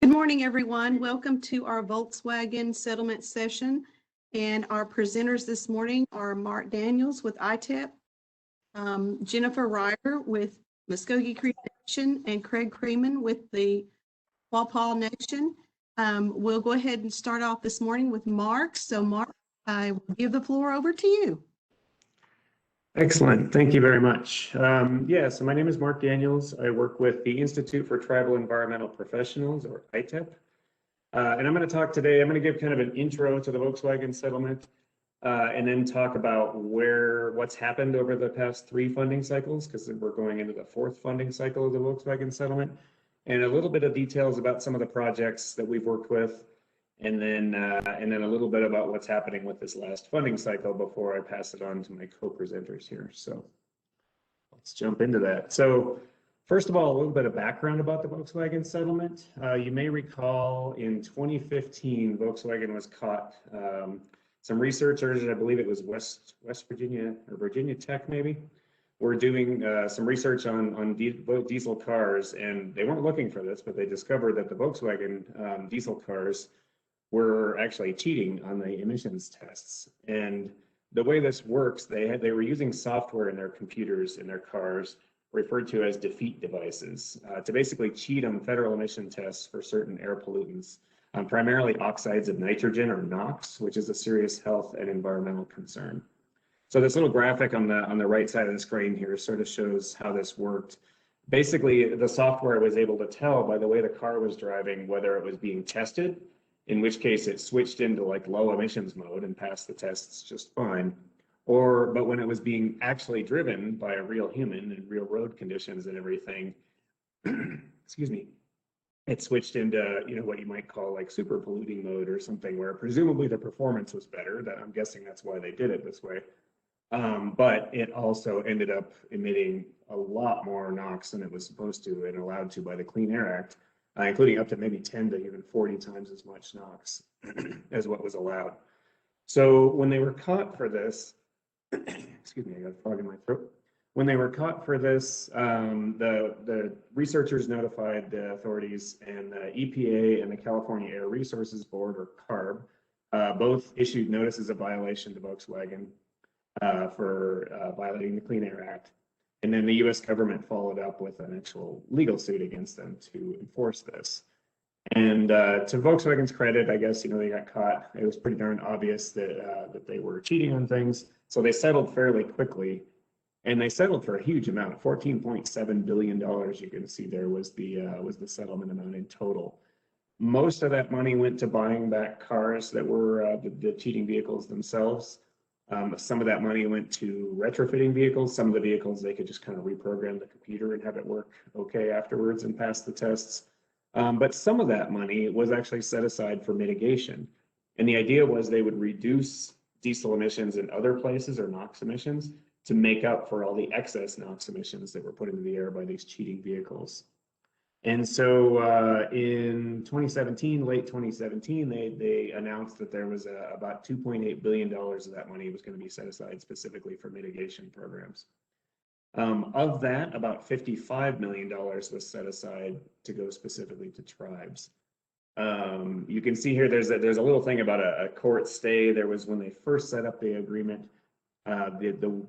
Good morning, everyone. Welcome to our Volkswagen settlement session. And our presenters this morning are Mark Daniels with ITEP, Jennifer Ryder with Muskogee Creek Nation, and Craig Creeman with the Walpole Nation. We'll go ahead and start off this morning with Mark. So Mark, I will give the floor over to you. Excellent. Thank you very much. So my name is Mark Daniels. I work with the Institute for Tribal Environmental Professionals, or ITEP. And I'm going to talk today, I'm going to give kind of an intro to the Volkswagen settlement, and then talk about what's happened over the past 3 funding cycles, because we're going into the 4th funding cycle of the Volkswagen settlement, and a little bit of details about some of the projects that we've worked with, and then a little bit about what's happening with this last funding cycle before I pass it on to my co-presenters here. So let's jump into that. So first of all, a little bit of background about the Volkswagen settlement. You may recall in 2015, Volkswagen was caught. Some researchers, I believe it was West Virginia or Virginia Tech maybe, were doing some research on diesel cars, and they weren't looking for this, but they discovered that the Volkswagen diesel cars were actually cheating on the emissions tests. And the way this works, they were using software in their computers in their cars referred to as defeat devices to basically cheat on federal emission tests for certain air pollutants, primarily oxides of nitrogen, or NOx, which is a serious health and environmental concern. So this little graphic on the right side of the screen here sort of shows how this worked. Basically, the software was able to tell by the way the car was driving whether it was being tested, in which case it switched into like low emissions mode and passed the tests just fine. But when it was being actually driven by a real human in real road conditions and everything, excuse me, it switched into what you might call like super polluting mode or something, where presumably the performance was better. That I'm guessing that's why they did it this way. But it also ended up emitting a lot more NOx than it was supposed to and allowed to by the Clean Air Act, including up to maybe 10 to even 40 times as much NOx as what was allowed. So when they were caught for this, excuse me, I got a frog in my throat. When they were caught for this, the researchers notified the authorities, and the EPA and the California Air Resources Board, or CARB, both issued notices of violation to Volkswagen for violating the Clean Air Act. And then the U.S. government followed up with an actual legal suit against them to enforce this. And to Volkswagen's credit, I guess, they got caught. It was pretty darn obvious that they were cheating on things. So they settled fairly quickly. And they settled for a huge amount, $14.7 billion. You can see there was the settlement amount in total. Most of that money went to buying back cars that were the cheating vehicles themselves. Some of that money went to retrofitting vehicles. Some of the vehicles, they could just kind of reprogram the computer and have it work okay afterwards and pass the tests. But some of that money was actually set aside for mitigation. And the idea was they would reduce diesel emissions in other places, or NOx emissions, to make up for all the excess NOx emissions that were put into the air by these cheating vehicles. And so in 2017, late 2017, they announced that there was about $2.8 billion of that money was going to be set aside specifically for mitigation programs. Of that, about $55 million was set aside to go specifically to tribes. You can see here there's a little thing about a court stay. There was, when they first set up the agreement, the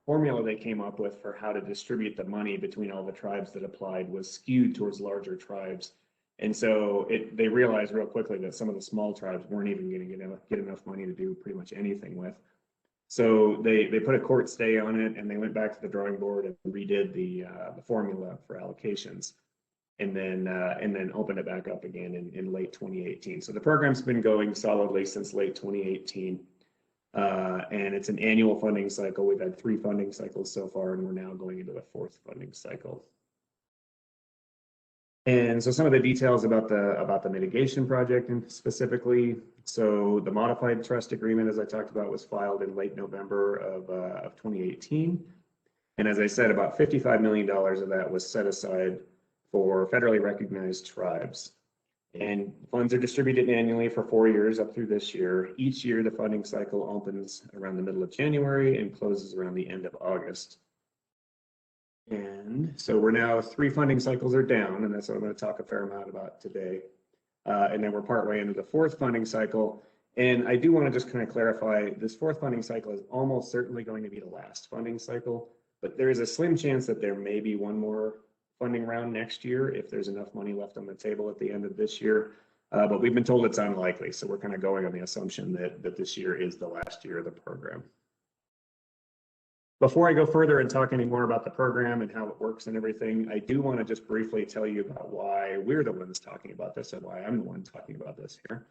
formula they came up with for how to distribute the money between all the tribes that applied was skewed towards larger tribes. And so they realized real quickly that some of the small tribes weren't even going to get enough money to do pretty much anything with. So they put a court stay on it, and they went back to the drawing board and redid the formula for allocations, and then opened it back up again in late 2018. So the program's been going solidly since late 2018. And it's an annual funding cycle. We've had 3 funding cycles so far, and we're now going into the 4th funding cycle. And so some of the details about the mitigation project specifically. So the modified trust agreement, as I talked about, was filed in late November of 2018. And as I said, about $55 million of that was set aside for federally recognized tribes. And funds are distributed annually for 4 years up through this year. Each year, the funding cycle opens around the middle of January and closes around the end of August. And so we're now 3 funding cycles are down, and that's what I'm going to talk a fair amount about today. And then we're partway into the fourth funding cycle. And I do want to just kind of clarify, this fourth funding cycle is almost certainly going to be the last funding cycle, but there is a slim chance that there may be one more funding round next year if there's enough money left on the table at the end of this year. But we've been told it's unlikely, so we're kind of going on the assumption that this year is the last year of the program. Before I go further and talk any more about the program and how it works and everything, I do want to just briefly tell you about why we're the ones talking about this and why I'm the one talking about this here.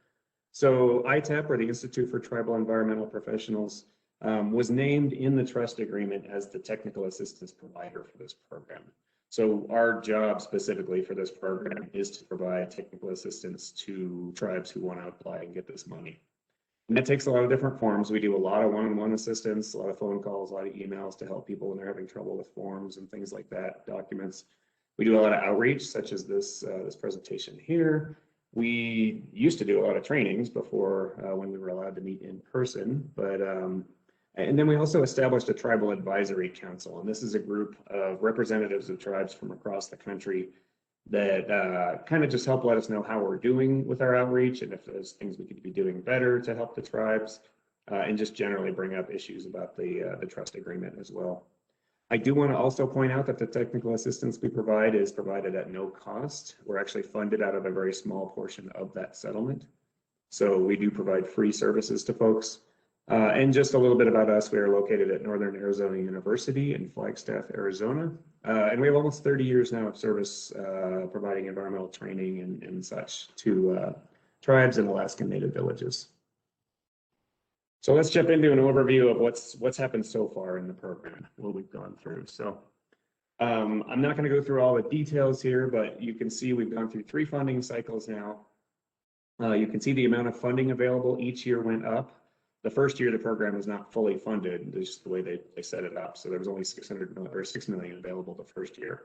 So ITEP, or the Institute for Tribal Environmental Professionals, was named in the trust agreement as the technical assistance provider for this program. So our job specifically for this program is to provide technical assistance to tribes who want to apply and get this money. And that takes a lot of different forms. We do a lot of one-on-one assistance, a lot of phone calls, a lot of emails to help people when they're having trouble with forms and things like that, documents. We do a lot of outreach, such as this presentation here. We used to do a lot of trainings before when we were allowed to meet in person, but and then we also established a tribal advisory council, and this is a group of representatives of tribes from across the country that kind of just help let us know how we're doing with our outreach and if there's things we could be doing better to help the tribes, and just generally bring up issues about the trust agreement as well. I do want to also point out that the technical assistance we provide is provided at no cost. We're actually funded out of a very small portion of that settlement. So we do provide free services to folks. And just a little bit about us, we are located at Northern Arizona University in Flagstaff, Arizona. And we have almost 30 years now of service providing environmental training and such to tribes and Alaskan Native villages. So let's jump into an overview of what's happened so far in the program, what we've gone through. So I'm not going to go through all the details here, but you can see we've gone through 3 funding cycles now. You can see the amount of funding available each year went up. The first year the program was not fully funded, just the way they set it up. So there was only $6 million available the first year.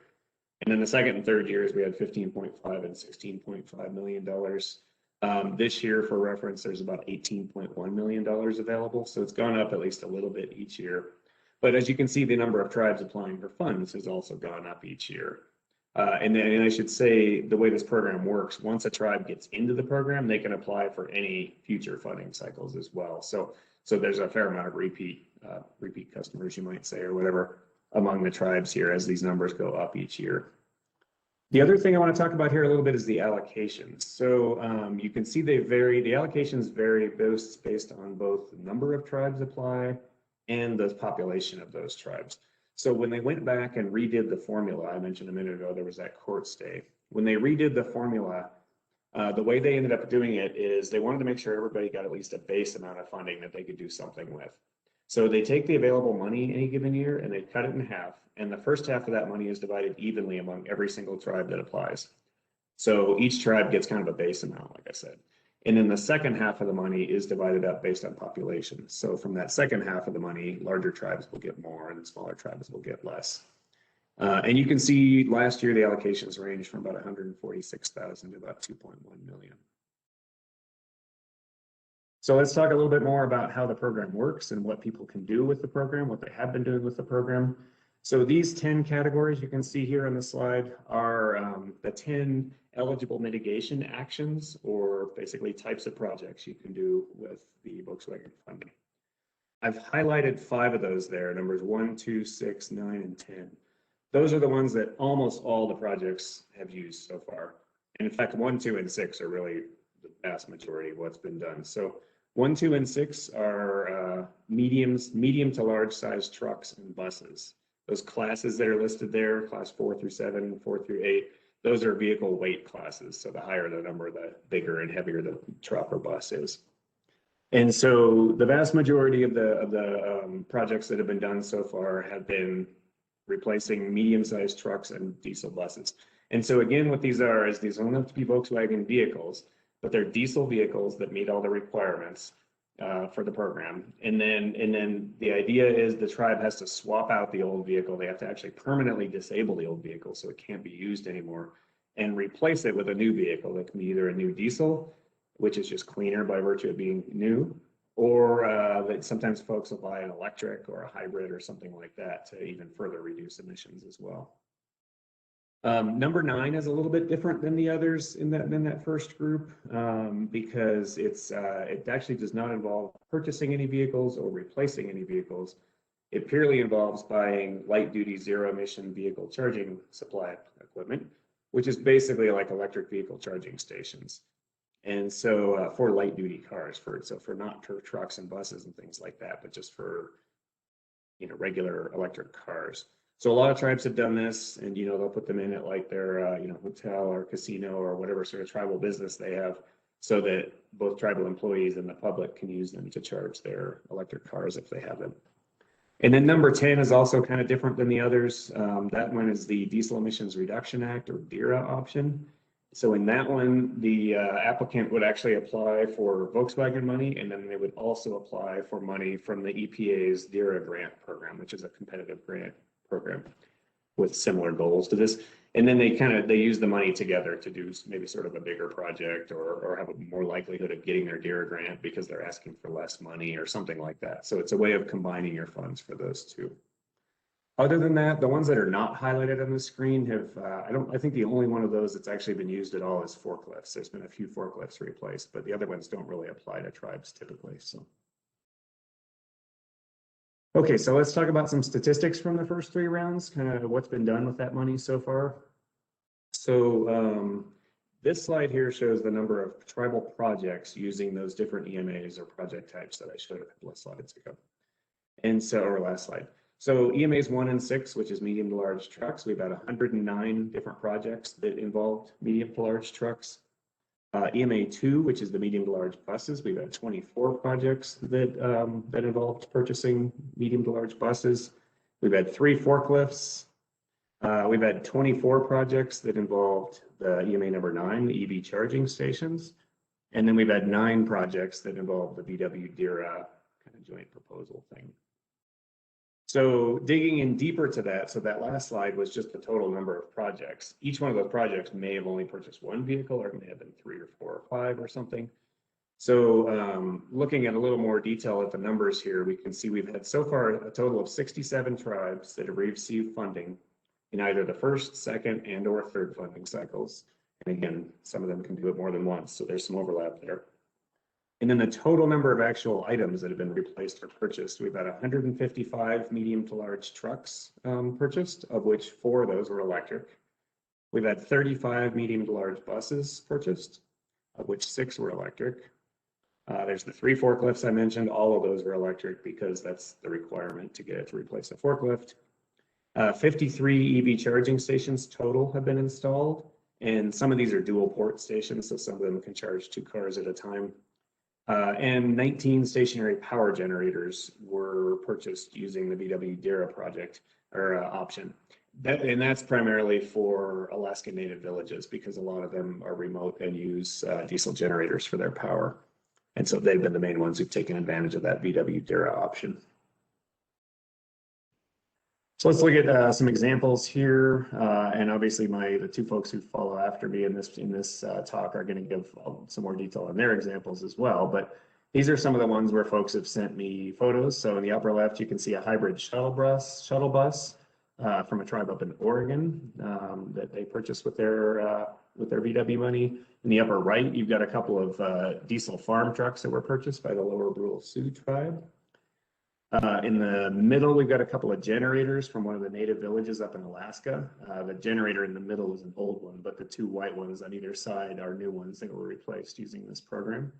And then the second and third years, we had $15.5 and $16.5 million. This year, for reference, there's about $18.1 million available. So it's gone up at least a little bit each year. But as you can see, the number of tribes applying for funds has also gone up each year. And I should say the way this program works, once a tribe gets into the program, they can apply for any future funding cycles as well. So there's a fair amount of repeat customers, you might say, or whatever, among the tribes here as these numbers go up each year. The other thing I want to talk about here a little bit is the allocations. So you can see they vary. The allocations vary based on both the number of tribes apply and the population of those tribes. So when they went back and redid the formula, I mentioned a minute ago, there was that court stay. When they redid the formula, the way they ended up doing it is they wanted to make sure everybody got at least a base amount of funding that they could do something with. So they take the available money any given year and they cut it in half. And the first half of that money is divided evenly among every single tribe that applies. So each tribe gets kind of a base amount, like I said. And then the second half of the money is divided up based on population. So from that second half of the money, larger tribes will get more and smaller tribes will get less. And you can see last year, the allocations ranged from about 146,000 to about 2.1 million. So let's talk a little bit more about how the program works and what people can do with the program, what they have been doing with the program. So these 10 categories you can see here on the slide are the 10 eligible mitigation actions, or basically types of projects you can do with the Volkswagen funding. I've highlighted 5 of those there, numbers 1, 2, 6, 9, and 10. Those are the ones that almost all the projects have used so far. And in fact, 1, 2, and 6 are really the vast majority of what's been done. So 1, 2, and 6 are medium to large size trucks and buses. Those classes that are listed there, class 4 through 7, 4 through 8, those are vehicle weight classes. So the higher the number, the bigger and heavier the truck or bus is. And so the vast majority of the projects that have been done so far have been replacing medium-sized trucks and diesel buses. And so again, what these are is these don't have to be Volkswagen vehicles, but they're diesel vehicles that meet all the requirements for the program. And then the idea is the tribe has to swap out the old vehicle. They have to actually permanently disable the old vehicle so it can't be used anymore, and replace it with a new vehicle that can be either a new diesel, which is just cleaner by virtue of being new, or that sometimes folks will buy an electric or a hybrid or something like that to even further reduce emissions as well. Number 9 is a little bit different than the others in that first group because it actually does not involve purchasing any vehicles or replacing any vehicles. It purely involves buying light-duty zero-emission vehicle charging supply equipment, which is basically like electric vehicle charging stations. And so for light-duty cars, for not for trucks and buses and things like that, but just for regular electric cars. So a lot of tribes have done this, and they'll put them in at like their hotel or casino or whatever sort of tribal business they have, so that both tribal employees and the public can use them to charge their electric cars if they have them. And then number 10 is also kind of different than the others. That one is the Diesel Emissions Reduction Act, or DERA option. So in that one, the applicant would actually apply for Volkswagen money, and then they would also apply for money from the EPA's DERA grant program, which is a competitive grant program with similar goals to this. And then they use the money together to do maybe sort of a bigger project or have a more likelihood of getting their DERA grant because they're asking for less money or something like that. So it's a way of combining your funds for those two. Other than that, the ones that are not highlighted on the screen have, I think the only one of those that's actually been used at all is forklifts. There's been a few forklifts replaced, but the other ones don't really apply to tribes typically. So. Okay, so let's talk about some statistics from the first 3 rounds, kind of what's been done with that money so far. So this slide here shows the number of tribal projects using those different EMAs or project types that I showed a couple of slides ago. And so, or last slide. So EMAs 1 and 6, which is medium to large trucks, we've had 109 different projects that involved medium to large trucks. EMA 2, which is the medium to large buses, we've had 24 projects that involved purchasing medium to large buses. We've had 3 forklifts. We've had 24 projects that involved the EMA number 9, the EV charging stations. And then we've had 9 projects that involved the VW DERA kind of joint proposal thing. So digging in deeper to that, so that last slide was just the total number of projects. Each one of those projects may have only purchased 1 vehicle, or it may have been 3 or 4 or 5 or something. So looking at a little more detail at the numbers here, we can see we've had so far a total of 67 tribes that have received funding in either the first, second, and or third funding cycles. And again, some of them can do it more than once, so there's some overlap there. And then the total number of actual items that have been replaced or purchased, we've had 155 medium to large trucks purchased, of which 4 of those were electric. We've had 35 medium to large buses purchased, of which 6 were electric. There's the 3 forklifts I mentioned. All of those were electric because that's the requirement to get it to replace a forklift. 53 EV charging stations total have been installed, and some of these are dual port stations, so some of them can charge 2 cars at a time. And 19 stationary power generators were purchased using the VW DERA project or option. And that's primarily for Alaska Native villages because a lot of them are remote and use diesel generators for their power. And so they've been the main ones who've taken advantage of that VW DERA option. So let's look at some examples here, and obviously the 2 folks who follow after me in this talk are going to give some more detail on their examples as well. But these are some of the ones where folks have sent me photos. So in the upper left, you can see a hybrid shuttle bus from a tribe up in Oregon that they purchased with their VW money. In the upper right, you've got a couple of diesel farm trucks that were purchased by the Lower Brule Sioux tribe. In the middle, we've got a couple of generators from one of the native villages up in Alaska. The generator in the middle is an old one, but the 2 white ones on either side are new ones that were replaced using this program.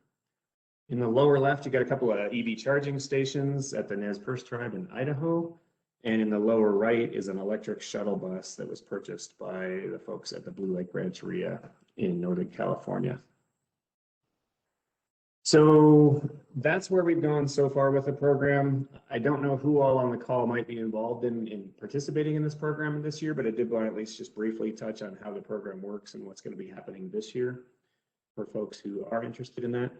In the lower left, you got a couple of EV charging stations at the Nez Perce tribe in Idaho. And in the lower right is an electric shuttle bus that was purchased by the folks at the Blue Lake Rancheria in Northern California. So that's where we've gone so far with the program. I don't know who all on the call might be involved in participating in this program this year, but I did want to at least just briefly touch on how the program works and what's going to be happening this year for folks who are interested in that.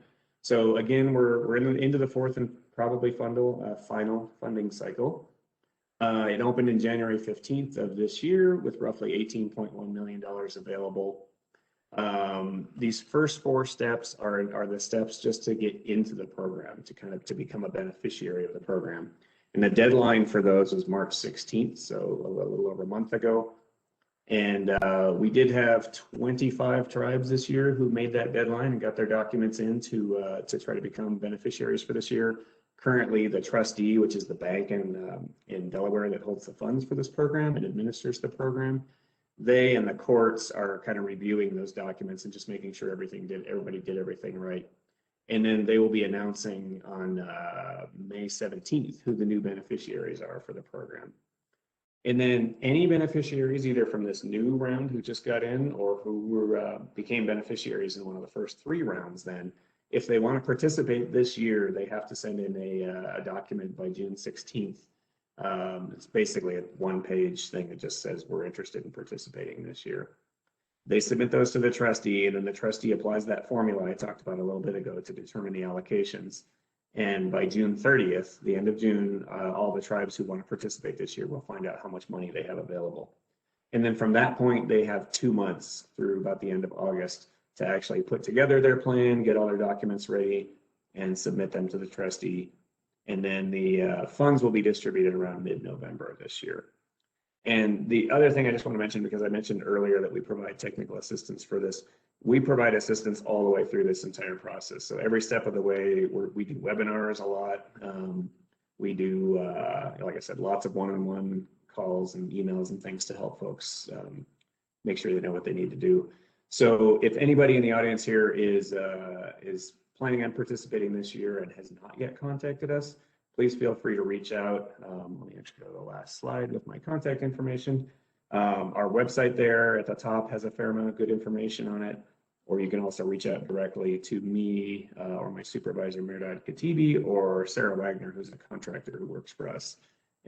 So again, we're into the 4th and probably final funding cycle. It opened in January 15th of this year with roughly $18.1 million available. These first 4 steps are the steps just to get into the program, to become a beneficiary of the program. And the deadline for those was March 16th, so a little over a month ago. And we did have 25 tribes this year who made that deadline and got their documents in to try to become beneficiaries for this year. Currently, the trustee, which is the bank in Delaware that holds the funds for this program and administers the program, they and the courts are kind of reviewing those documents and just making sure everybody did everything right. And then they will be announcing on May 17th who the new beneficiaries are for the program. And then any beneficiaries, either from this new round who just got in or who became beneficiaries in one of the first 3 rounds, then if they want to participate this year, they have to send in a document by June 16th. It's basically a 1-page thing that just says we're interested in participating this year. They submit those to the trustee, and then the trustee applies that formula I talked about a little bit ago to determine the allocations. And by June 30th, the end of June, all the tribes who want to participate this year will find out how much money they have available. And then from that point, they have 2 months through about the end of August to actually put together their plan, get all their documents ready, and submit them to the trustee. And then the funds will be distributed around mid-November of this year. And the other thing I just want to mention, because I mentioned earlier that we provide technical assistance for this, we provide assistance all the way through this entire process. So every step of the way, we do webinars a lot. We do, like I said, lots of one-on-one calls and emails and things to help folks make sure they know what they need to do. So if anybody in the audience here is planning on participating this year and has not yet contacted us, please feel free to reach out. Let me actually go to the last slide with my contact information. Our website there at the top has a fair amount of good information on it, or you can also reach out directly to me or my supervisor, Mirdad Khatibi, or Sarah Wagner, who's a contractor who works for us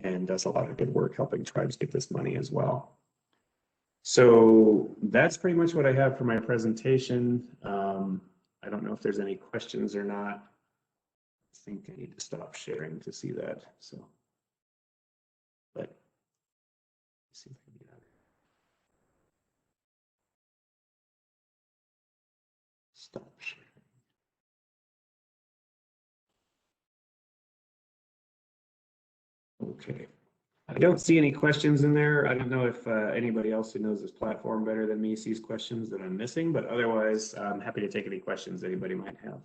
and does a lot of good work helping tribes get this money as well. So that's pretty much what I have for my presentation. I don't know if there's any questions or not. I think I need to stop sharing to see that. So, but let's see if I can get out of here. Stop sharing. Okay. I don't see any questions in there. I don't know if anybody else who knows this platform better than me sees questions that I'm missing, but otherwise, I'm happy to take any questions anybody might have.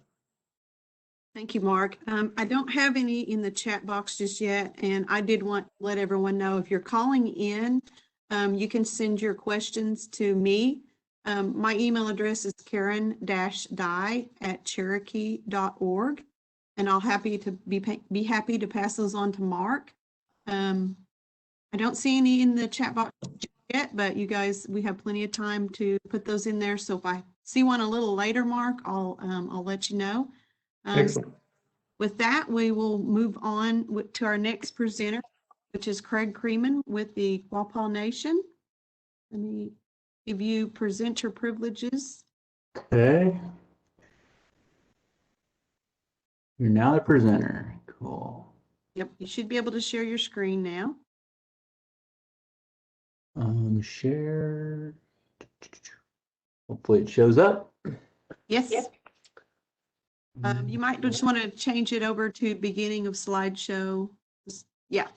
Thank you, Mark. I don't have any in the chat box just yet, and I did want to let everyone know if you're calling in, you can send your questions to me. My email address is karen-dye@cherokee.org, and I'll be happy to pass those on to Mark. I don't see any in the chat box yet, but you guys, we have plenty of time to put those in there. So if I see one a little later, Mark, I'll let you know. Excellent. With that, we will move on to our next presenter, which is Craig Creeman with the Quapaw Nation. Let me give you presenter privileges. Okay. You're now the presenter. Cool. Yep, you should be able to share your screen now. Share. Hopefully it shows up. Yes. You might just want to change it over to beginning of slideshow. Yeah.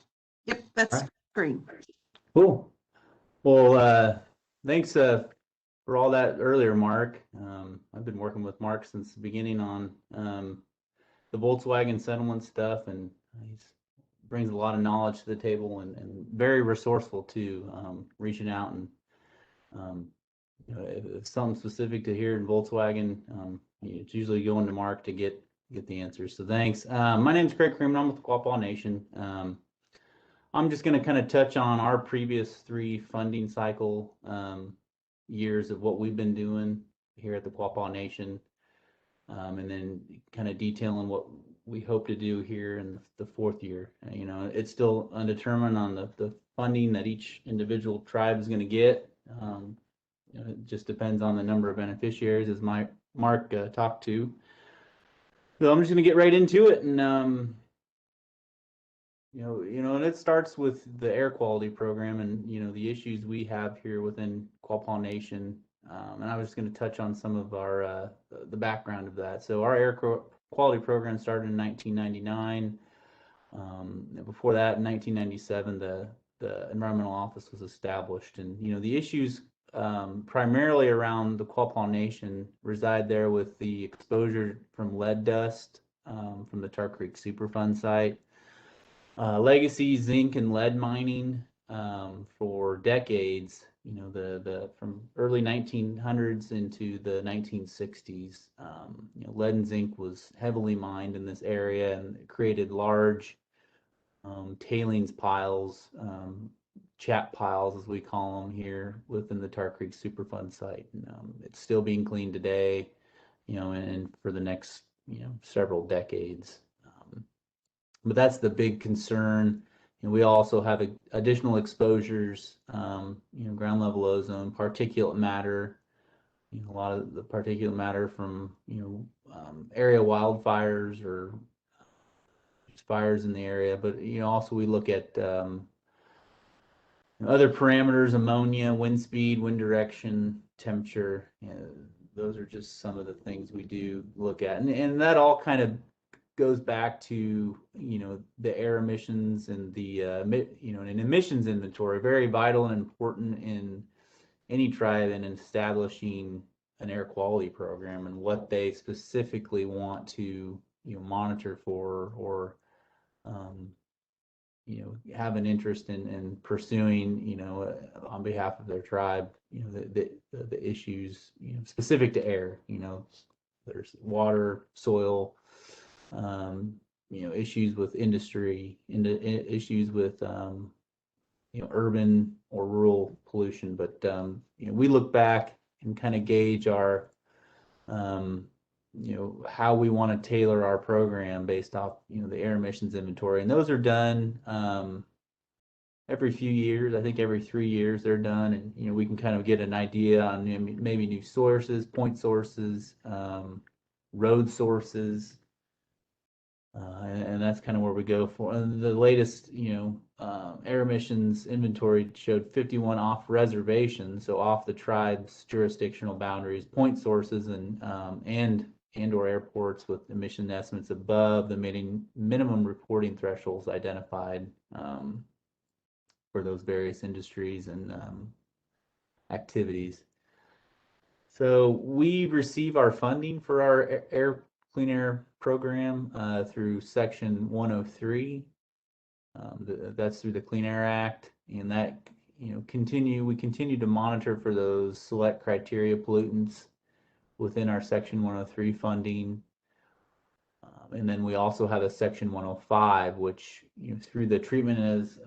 Yep, that's Right. screen. Cool. Well, thanks for all that earlier, Mark. I've been working with Mark since the beginning on the Volkswagen settlement stuff, and he brings a lot of knowledge to the table and very resourceful too, reaching out and you know, if something specific to here in Volkswagen, it's usually going to Mark to get the answers. So thanks. My name is Craig Creeman. I'm with the Quapaw Nation. I'm just going to kind of touch on our previous 3 funding cycle years of what we've been doing here at the Quapaw Nation, and then kind of detailing what we hope to do here in the 4th year. You know, it's still undetermined on the funding that each individual tribe is going to get. You know, it just depends on the number of beneficiaries, as Mark talked to. So I'm just going to get right into it, and you know, and it starts with the air quality program, and you know the issues we have here within Quapaw Nation. And I was just going to touch on some of our the background of that. So our air quality program started in 1999. Before that, in 1997, the the environmental office was established. And, the issues primarily around the Quapaw Nation reside there with the exposure from lead dust from the Tar Creek Superfund site. Legacy zinc and lead mining for decades, the from early 1900s into the 1960s. Lead and zinc was heavily mined in this area, and it created large tailings piles, chat piles as we call them here within the Tar Creek Superfund site. And, it's still being cleaned today, and for the next several decades. But that's the big concern. We also have additional exposures, ground level ozone, particulate matter, a lot of the particulate matter from, area wildfires or fires in the area. But, also we look at other parameters, ammonia, wind speed, wind direction, temperature. Those are just some of the things we do look at. And that all kind of goes back to the air emissions and the an emissions inventory, very vital and important in any tribe in establishing an air quality program and what they specifically want to monitor for, or have an interest in pursuing on behalf of their tribe, the issues specific to air. There's water, soil, issues with industry, issues with urban or rural pollution. But we look back and kind of gauge our how we want to tailor our program based off the air emissions inventory, and those are done every few years. I think every 3 years they're done, and we can kind of get an idea on maybe new sources, point sources, road sources. And that's kind of where we go for. And the latest, air emissions inventory showed 51 off reservations, so off the tribe's jurisdictional boundaries, point sources, and/or airports with emission estimates above the minimum reporting thresholds identified for those various industries and activities. So we receive our funding for our clean air program through Section 103. That's through the Clean Air Act, and that we continue to monitor for those select criteria pollutants within our Section 103 funding. And then we also have a Section 105, which through the treatment as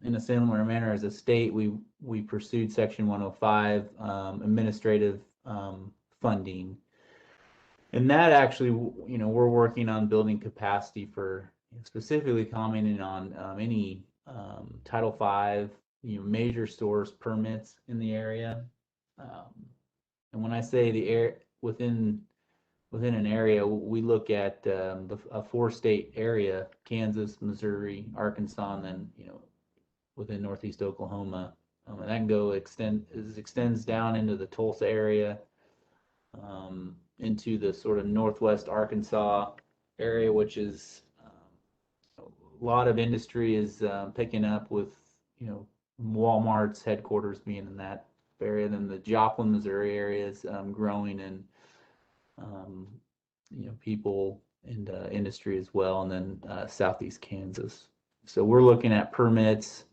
in a similar manner as a state, we pursued Section 105 administrative funding. And that actually, we're working on building capacity for specifically commenting on any Title V, major source permits in the area. And when I say the air within an area, we look at a 4-state area: Kansas, Missouri, Arkansas, and then within Northeast Oklahoma, and that can go extends down into the Tulsa area. Into the sort of Northwest Arkansas area, which is a lot of industry is picking up with, Walmart's headquarters being in that area. Then the Joplin, Missouri area is growing, and, people and industry as well. And then Southeast Kansas. So we're looking at permits,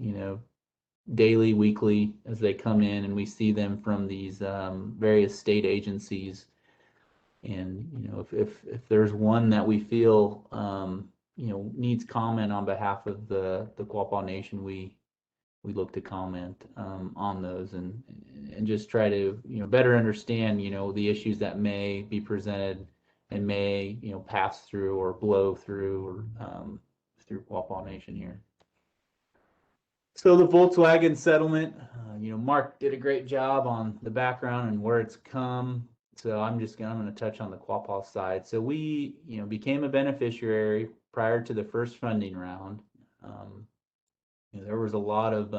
daily, weekly as they come in, and we see them from these various state agencies. And if there's one that we feel needs comment on behalf of the Quapaw Nation, we look to comment on those and just try to better understand the issues that may be presented and may pass through or blow through or through Quapaw Nation here. So the Volkswagen settlement, Mark did a great job on the background and where it's come. So I'm going to touch on the Quapaw side. So we, became a beneficiary prior to the first funding round. There was a lot of,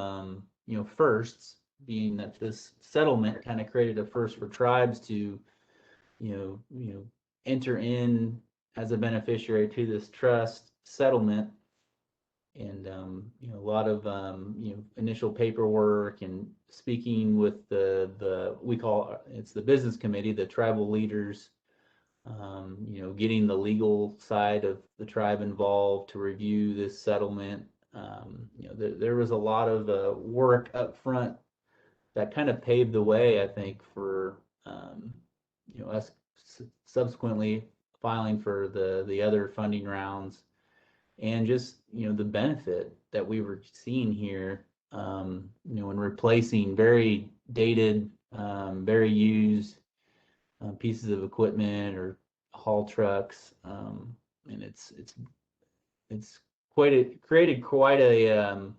firsts, being that this settlement kind of created a first for tribes to, enter in as a beneficiary to this trust settlement and a lot of initial paperwork and speaking with the we call it's the business committee, the tribal leaders, getting the legal side of the tribe involved to review this settlement. There was a lot of work up front that kind of paved the way, I think, for us subsequently filing for the other funding rounds, and just the benefit that we were seeing here, in replacing very dated, very used pieces of equipment or haul trucks, and it's created quite an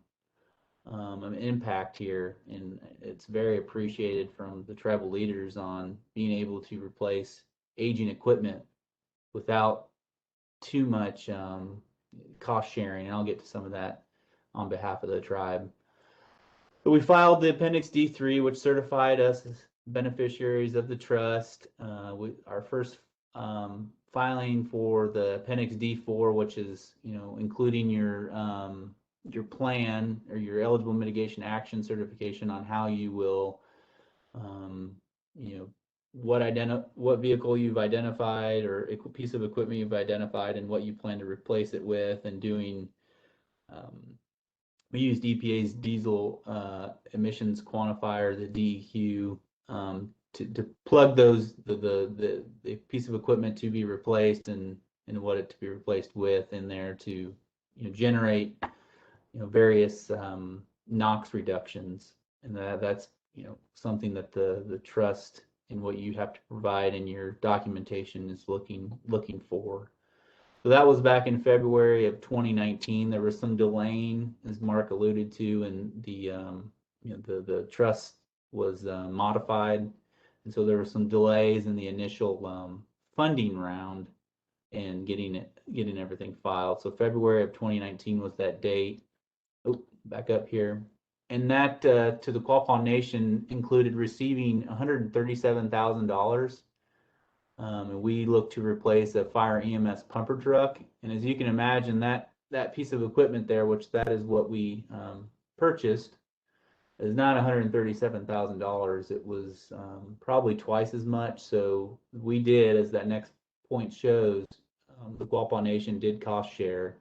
impact here, and it's very appreciated from the tribal leaders on being able to replace aging equipment without too much cost sharing, and I'll get to some of that on behalf of the tribe. But we filed the Appendix D3, which certified us as beneficiaries of the trust. Our first filing for the Appendix D4, which is including your plan or your eligible mitigation action certification on how you will what vehicle you've identified or piece of equipment you've identified and what you plan to replace it with, and doing we used EPA's diesel emissions quantifier, the DEQ, to plug those the piece of equipment to be replaced and what it to be replaced with in there to generate various NOx reductions, and that's something that the trust and what you have to provide in your documentation is looking for. So that was back in February of 2019. There was some delaying, as Mark alluded to, and the trust was modified, and so there were some delays in the initial funding round and getting everything filed. So February of 2019 was that date. Oh, back up here. And that to the Quapaw Nation included receiving $137,000. And we look to replace a fire EMS pumper truck. And as you can imagine, that piece of equipment there, which that is what we purchased, is not $137,000. It was probably twice as much. So we did, as that next point shows, the Quapaw Nation did cost share.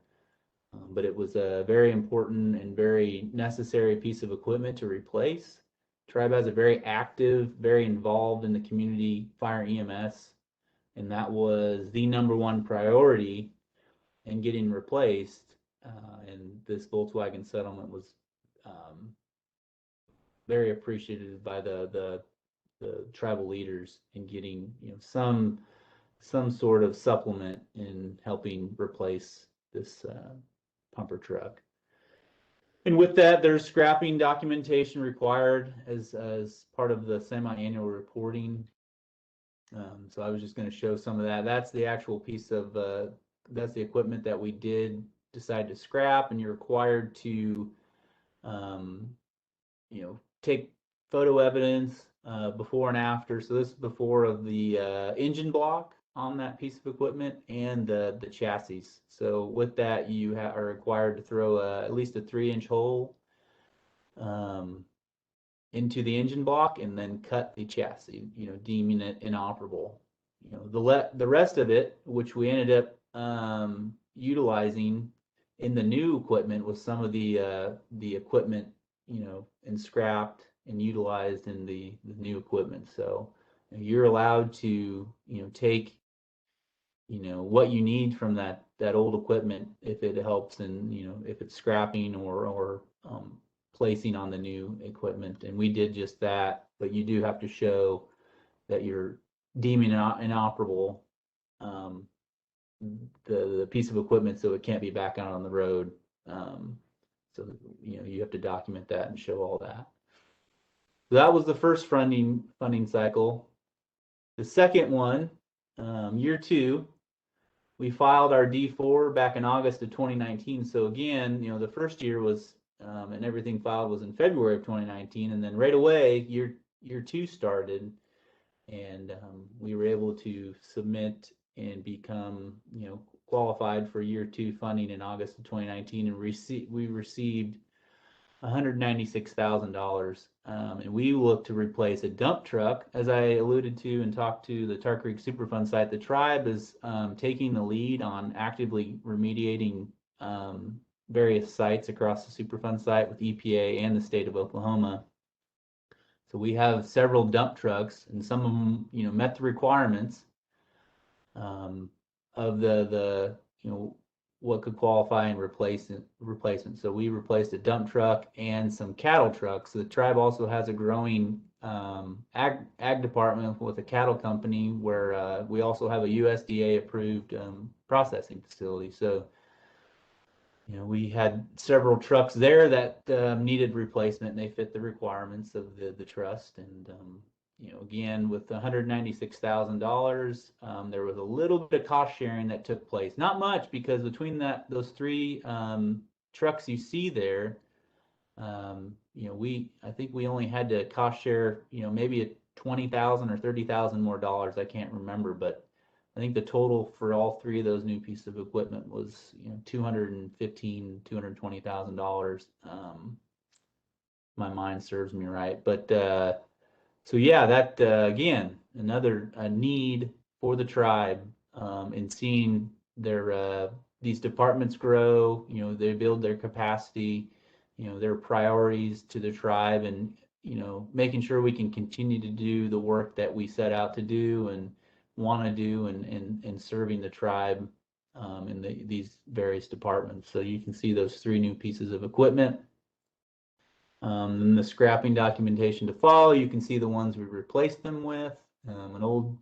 But it was a very important and very necessary piece of equipment to replace. Tribe has a very active, very involved in the community fire EMS, and that was the #1 priority in getting replaced. And this Volkswagen settlement was very appreciated by the tribal leaders in getting some sort of supplement in helping replace this pumper truck. And with that, there's scrapping documentation required as part of the semi-annual reporting. So I was just going to show some of that. That's the actual piece of that's the equipment that we did decide to scrap, and you're required to take photo evidence before and after. So this is before of the engine block on that piece of equipment and the chassis. So with that, you are required to throw at least a 3-inch hole into the engine block and then cut the chassis, deeming it inoperable. The rest of it, which we ended up utilizing in the new equipment, was some of the equipment, and scrapped and utilized in the new equipment. So you're allowed to take what you need from that old equipment if it helps, and if it's scrapping or placing on the new equipment. And we did just that, but you do have to show that you're deeming inoperable the piece of equipment so it can't be back out on the road. So you have to document that and show all that. So that was the first funding cycle. The second one, year 2, we filed our D4 back in August of 2019. So again, the first year was and everything filed was in February of 2019, and then right away year 2 started, and we were able to submit and become qualified for year 2 funding in August of 2019, and we received $196,000. And we look to replace a dump truck. As I alluded to and talked to the Tar Creek Superfund site, the tribe is taking the lead on actively remediating various sites across the Superfund site with EPA and the state of Oklahoma. So we have several dump trucks, and some of them, met the requirements of the what could qualify in replacement. So we replaced a dump truck and some cattle trucks. The tribe also has a growing ag department with a cattle company where we also have a USDA approved processing facility. So we had several trucks there that needed replacement, and they fit the requirements of the trust. And again, with $196,000, there was a little bit of cost sharing that took place. Not much, because between those 3 trucks you see there, I think we only had to cost share, maybe $20,000 or $30,000 more dollars. I can't remember, but I think the total for all 3 of those new pieces of equipment was, $215,000, $220,000. My mind serves me right. But so yeah, that again, another need for the tribe in seeing these departments grow. They build their capacity. Their priorities to the tribe, and making sure we can continue to do the work that we set out to do and want to do, and serving the tribe in these various departments. So you can see those 3 new pieces of equipment. And the scrapping documentation to follow. You can see the ones we replaced them with. An old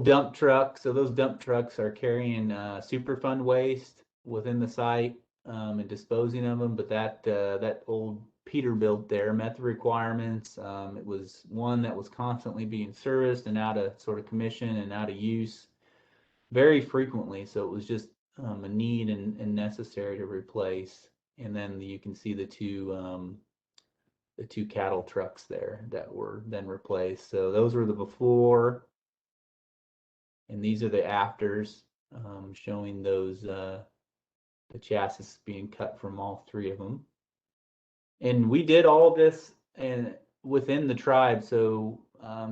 dump truck. So those dump trucks are carrying Superfund waste within the site and disposing of them. But that old Peterbilt there met the requirements. It was one that was constantly being serviced and out of sort of commission and out of use very frequently. So it was just a need and necessary to replace. And then you can see the two cattle trucks there that were then replaced. So those were the before, and these are the afters, showing those the chassis being cut from all 3 of them. And we did all of this within the tribe. So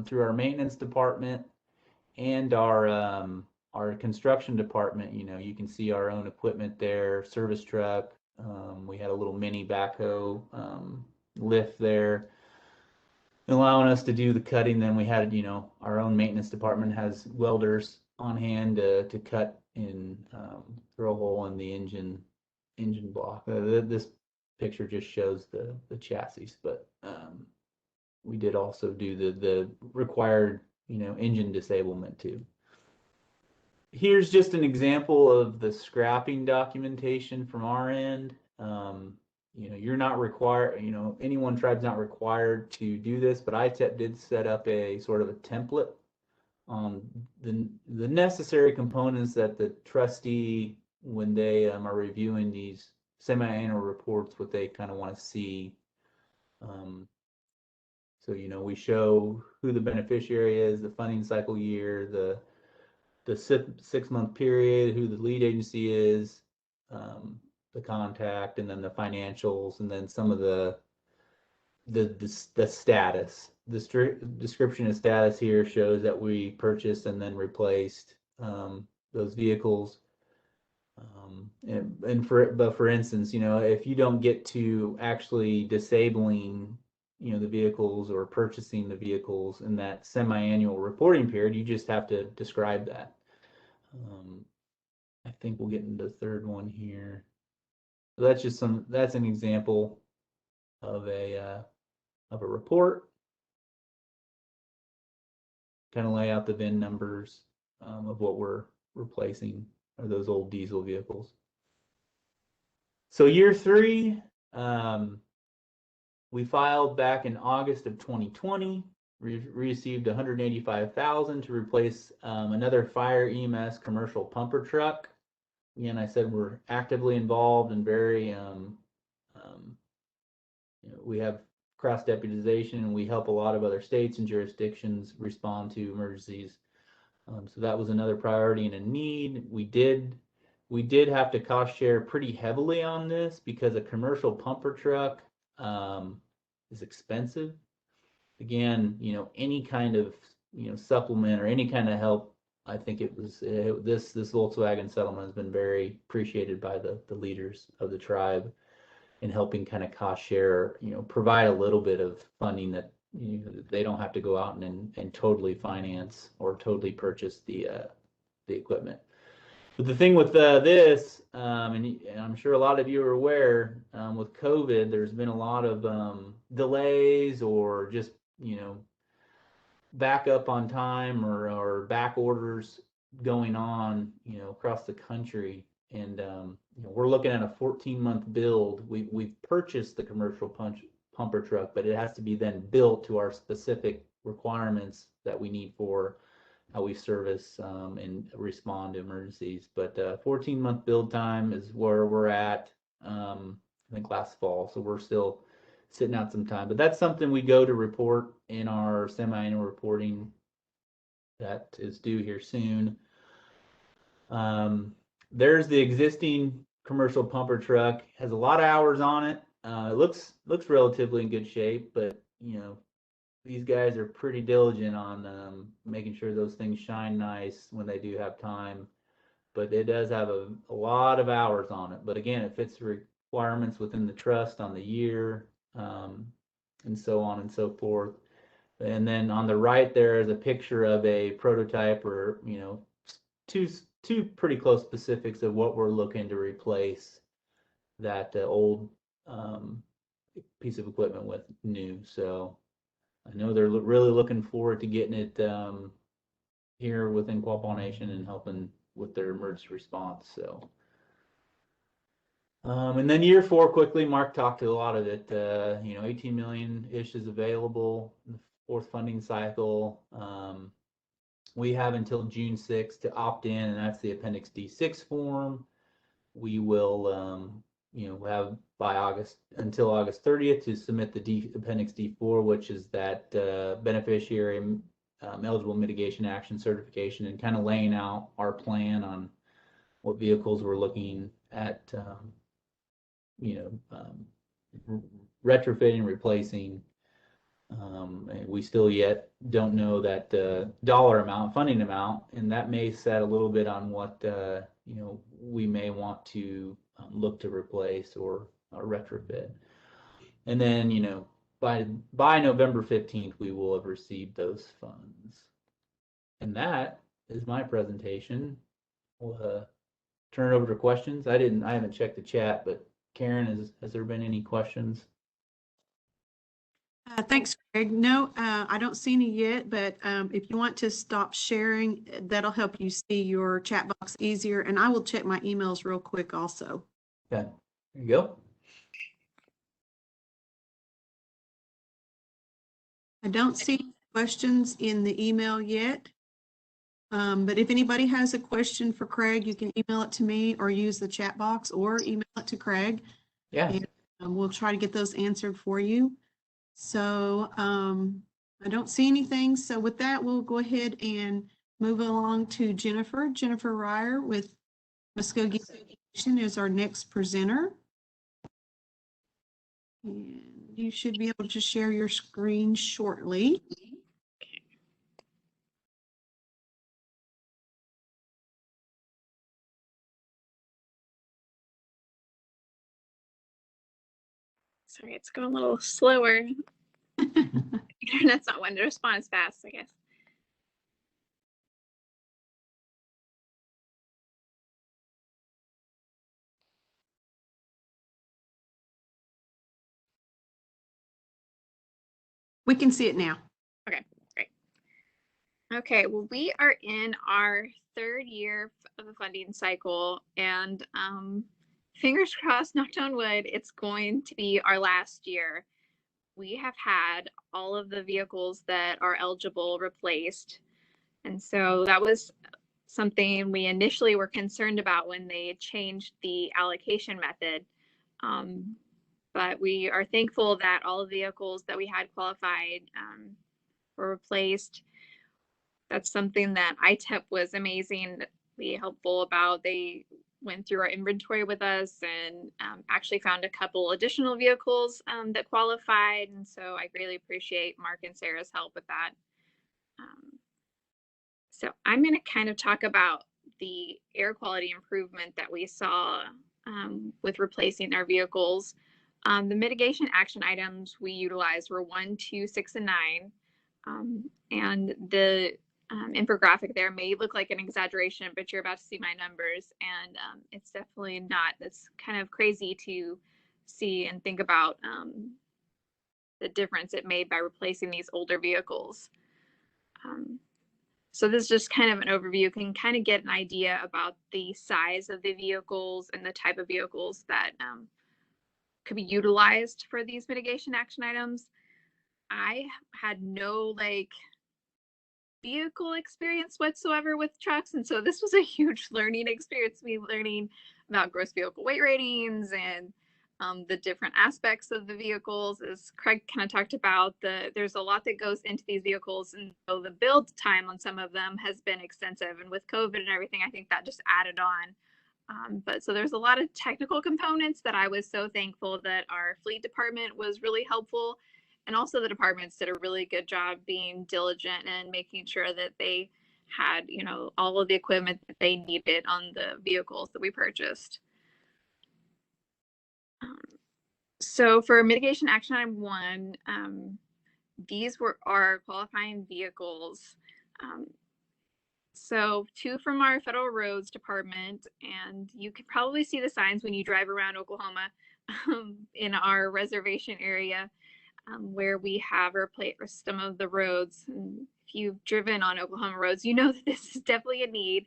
through our maintenance department and our construction department, you can see our own equipment there, service truck. We had a little mini backhoe lift there, allowing us to do the cutting. Then we had, our own maintenance department has welders on hand to cut and drill a hole in the engine block. This picture just shows the chassis, but we did also do the required, engine disablement too. Here's just an example of the scrapping documentation from our end. You're not required, any one tribe's not required to do this, but ITEP did set up a sort of a template on the necessary components that the trustee, when they are reviewing these semi-annual reports, what they kind of want to see. So, we show who the beneficiary is, the funding cycle year, the 6-month period, who the lead agency is, the contact, and then the financials, and then some of the status. The description of status here shows that we purchased and then replaced those vehicles. But for instance, if you don't get to actually disabling, the vehicles or purchasing the vehicles in that semi-annual reporting period, you just have to describe that. I think we'll get into the 3rd one here. So that's an example of a report. Kind of lay out the VIN numbers of what we're replacing, are those old diesel vehicles. So year 3, we filed back in August of 2020. We received $185,000 to replace another fire EMS commercial pumper truck. Again, I said we're actively involved and very, we have cross deputization, and we help a lot of other states and jurisdictions respond to emergencies. So that was another priority and a need. We did we did have to cost share pretty heavily on this because a commercial pumper truck is expensive. Again, any kind of supplement or any kind of help, I think this Volkswagen settlement has been very appreciated by the leaders of the tribe in helping kind of cost share, provide a little bit of funding that they don't have to go out and totally finance or totally purchase the equipment. But the thing with this, and I'm sure a lot of you are aware, with COVID, there's been a lot of delays or just back up on time or back orders going on, across the country. And we're looking at a 14-month build. We've purchased the commercial pumper truck, but it has to be then built to our specific requirements that we need for how we service and respond to emergencies. But 14-month build time is where we're at, I think last fall. So we're still sitting out some time. But that's something we go to report in our semi-annual reporting that is due here soon. There's the existing commercial pumper truck, has a lot of hours on it. It looks relatively in good shape, but these guys are pretty diligent on making sure those things shine nice when they do have time. But it does have a lot of hours on it. But again, it fits the requirements within the trust on the year, and so on and so forth. And then on the right there is a picture of a prototype, or two pretty close specifics of what we're looking to replace that old piece of equipment with new. So I know they're really looking forward to getting it here within Quapaw Nation and helping with their emergency response. So, and then year 4, quickly, Mark talked to a lot of it. 18 million-ish is available in the 4th funding cycle. We have until June 6th to opt in, and that's the Appendix D6 form. We will, have until August 30th to submit the Appendix D4, which is that beneficiary eligible mitigation action certification, and kind of laying out our plan on what vehicles we're looking at, retrofitting, replacing. And we still yet don't know that dollar amount, funding amount, and that may set a little bit on what we may want to look to replace or retrofit. And then by November 15th, we will have received those funds. And that is my presentation. We'll turn it over to questions. I haven't checked the chat, but Karen, has there been any questions? Thanks, Greg. No, I don't see any yet, but if you want to stop sharing, that'll help you see your chat box easier. And I will check my emails real quick also. Okay, there you go. I don't see questions in the email yet. But if anybody has a question for Craig, you can email it to me or use the chat box or email it to Craig. Yeah. And we'll try to get those answered for you. So I don't see anything. So with that, we'll go ahead and move along to Jennifer. Jennifer Ryer with Muskogee Association is our next presenter. And you should be able to share your screen shortly. Sorry, it's going a little slower. Internet's not one to respond as fast, I guess. We can see it now. Okay, great. Okay, well, we are in our 3rd year of the funding cycle, and fingers crossed, knocked on wood, it's going to be our last year. We have had all of the vehicles that are eligible replaced. And so that was something we initially were concerned about when they changed the allocation method. But we are thankful that all the vehicles that we had qualified were replaced. That's something that ITEP was amazingly helpful about. They went through our inventory with us and actually found a couple additional vehicles that qualified. And so I greatly appreciate Mark and Sarah's help with that. So I'm going to kind of talk about the air quality improvement that we saw with replacing our vehicles. The mitigation action items we utilized were 1, 2, 6, and 9. And the infographic there may look like an exaggeration, but you're about to see my numbers, and it's definitely not. It's kind of crazy to see and think about the difference it made by replacing these older vehicles. So this is just kind of an overview. You can kind of get an idea about the size of the vehicles and the type of vehicles that could be utilized for these mitigation action items. I had no vehicle experience whatsoever with trucks, and so this was a huge learning experience, me learning about gross vehicle weight ratings and the different aspects of the vehicles. As Craig kind of talked about, there's a lot that goes into these vehicles, and so the build time on some of them has been extensive, and with COVID and everything, I think that just added on. But so there's a lot of technical components that I was so thankful that our fleet department was really helpful. And also the departments did a really good job being diligent and making sure that they had, all of the equipment that they needed on the vehicles that we purchased. So for mitigation action item 1, these were our qualifying vehicles. So 2 from our federal roads department, and you can probably see the signs when you drive around Oklahoma in our reservation area. Where we have replaced some of the roads. And if you've driven on Oklahoma roads, you know that this is definitely a need.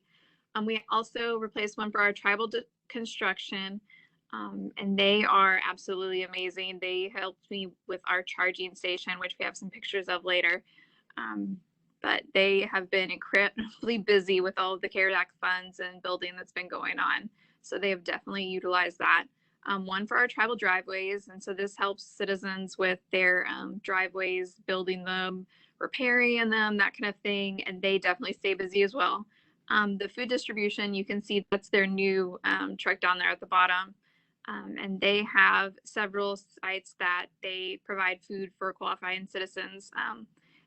We also replaced one for our tribal construction, and they are absolutely amazing. They helped me with our charging station, which we have some pictures of later. But they have been incredibly busy with all of the CARES Act funds and building that's been going on. So they have definitely utilized that. One for our tribal driveways, and so this helps citizens with their driveways, building them, repairing them, that kind of thing, and they definitely stay busy as well. The food distribution, you can see that's their new truck down there at the bottom, and they have several sites that they provide food for qualifying citizens,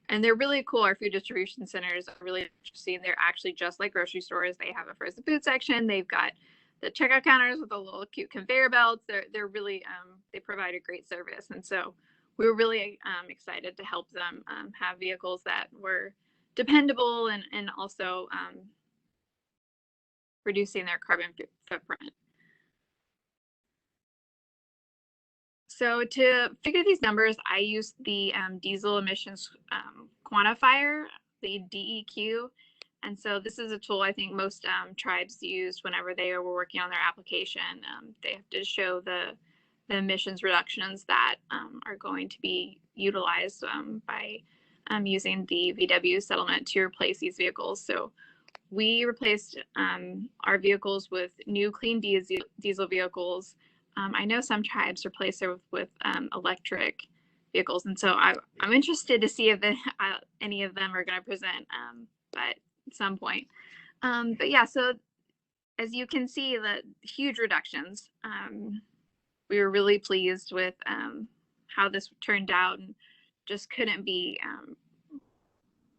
and they're really cool. Our food distribution centers are really interesting. They're actually just like grocery stores. They have a frozen food section. They've got the checkout counters with the little cute conveyor belts. They're really, they provide a great service. And so we were really excited to help them have vehicles that were dependable and also reducing their carbon footprint. So to figure these numbers, I used the diesel emissions quantifier, the DEQ. And so this is a tool I think most tribes used whenever they were working on their application. They have to show the emissions reductions that are going to be utilized by using the VW settlement to replace these vehicles. So we replaced our vehicles with new clean diesel vehicles. I know some tribes replace it with electric vehicles. And so I'm interested to see if any of them are going to present. But at some point. But yeah, so as you can see, the huge reductions. We were really pleased with how this turned out, and just couldn't be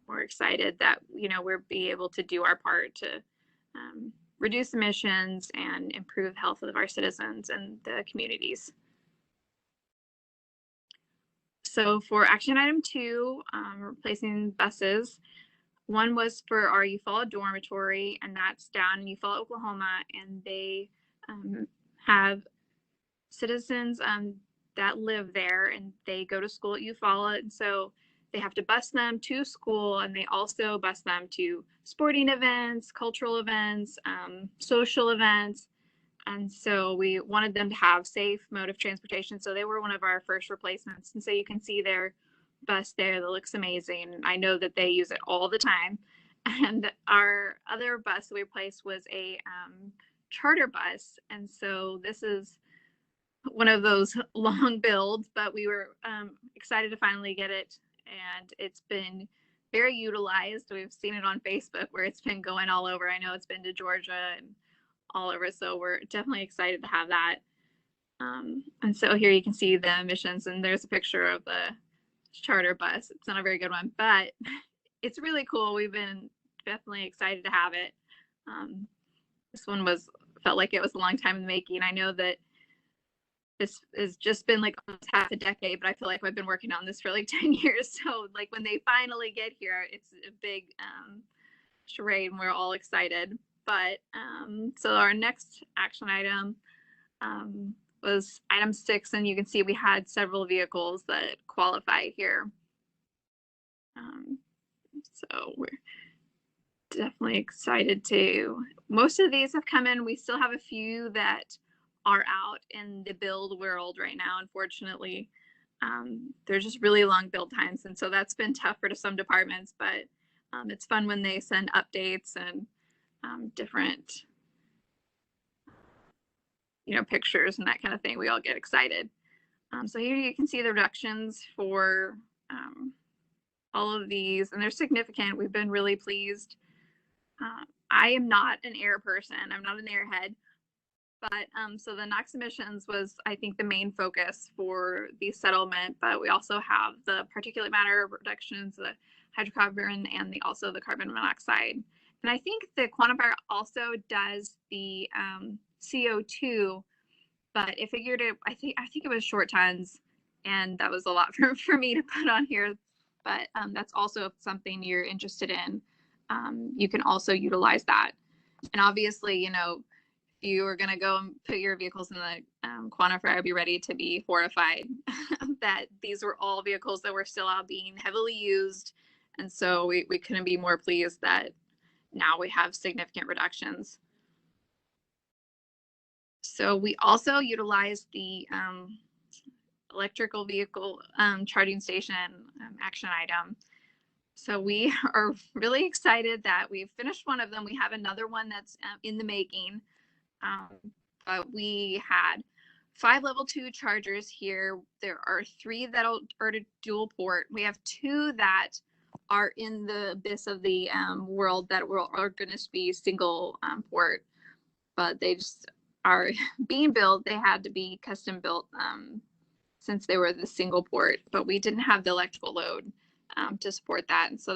more excited that we're be able to do our part to reduce emissions and improve the health of our citizens and the communities. So for action item 2, replacing buses. One was for our Eufaula dormitory, and that's down in Eufaula, Oklahoma, and they have citizens that live there, and they go to school at Eufaula, and so they have to bus them to school, and they also bus them to sporting events, cultural events, social events, and so we wanted them to have safe mode of transportation, so they were one of our first replacements, and so you can see their bus there that looks amazing. I know that they use it all the time. And our other bus we replaced was a charter bus, and so this is one of those long builds, but we were excited to finally get it, and it's been very utilized. We've seen it on Facebook where it's been going all over. I know it's been to Georgia and all over. So we're definitely excited to have that. And so here you can see the emissions, and there's a picture of the charter bus. It's not a very good one, but it's really cool. We've been definitely excited to have it. This one felt like it was a long time in the making. I know that this has just been like almost half a decade, but I feel like I've been working on this for like 10 years. So like when they finally get here, it's a big charade and we're all excited. But so our next action item was item 6, and you can see we had several vehicles that qualify here. So we're definitely excited to. Most of these have come in. We still have a few that are out in the build world right now, unfortunately. They're just really long build times, and so that's been tough for some departments, but it's fun when they send updates and different pictures and that kind of thing. We all get excited. So here you can see the reductions for all of these, and they're significant. We've been really pleased. I am not an air person. I'm not an airhead. But so the NOx emissions was, I think, the main focus for the settlement, but we also have the particulate matter reductions, the hydrocarbon, and also the carbon monoxide. And I think the quantifier also does the CO2, but it figured it, I think it was short tons, and that was a lot for me to put on here. But that's also something you're interested in. You can also utilize that. And obviously, if you are going to go and put your vehicles in the quantifier, be ready to be horrified that these were all vehicles that were still out being heavily used. And so we couldn't be more pleased that now we have significant reductions. So we also utilized the electrical vehicle charging station action item. So we are really excited that we've finished one of them. We have another one that's in the making. But we had 5 level 2 chargers here. There are 3 that are to dual port. We have 2 that are in the abyss of the world that are going to be single port, but they just are being built. They had to be custom built since they were the single port, but we didn't have the electrical load to support that. And so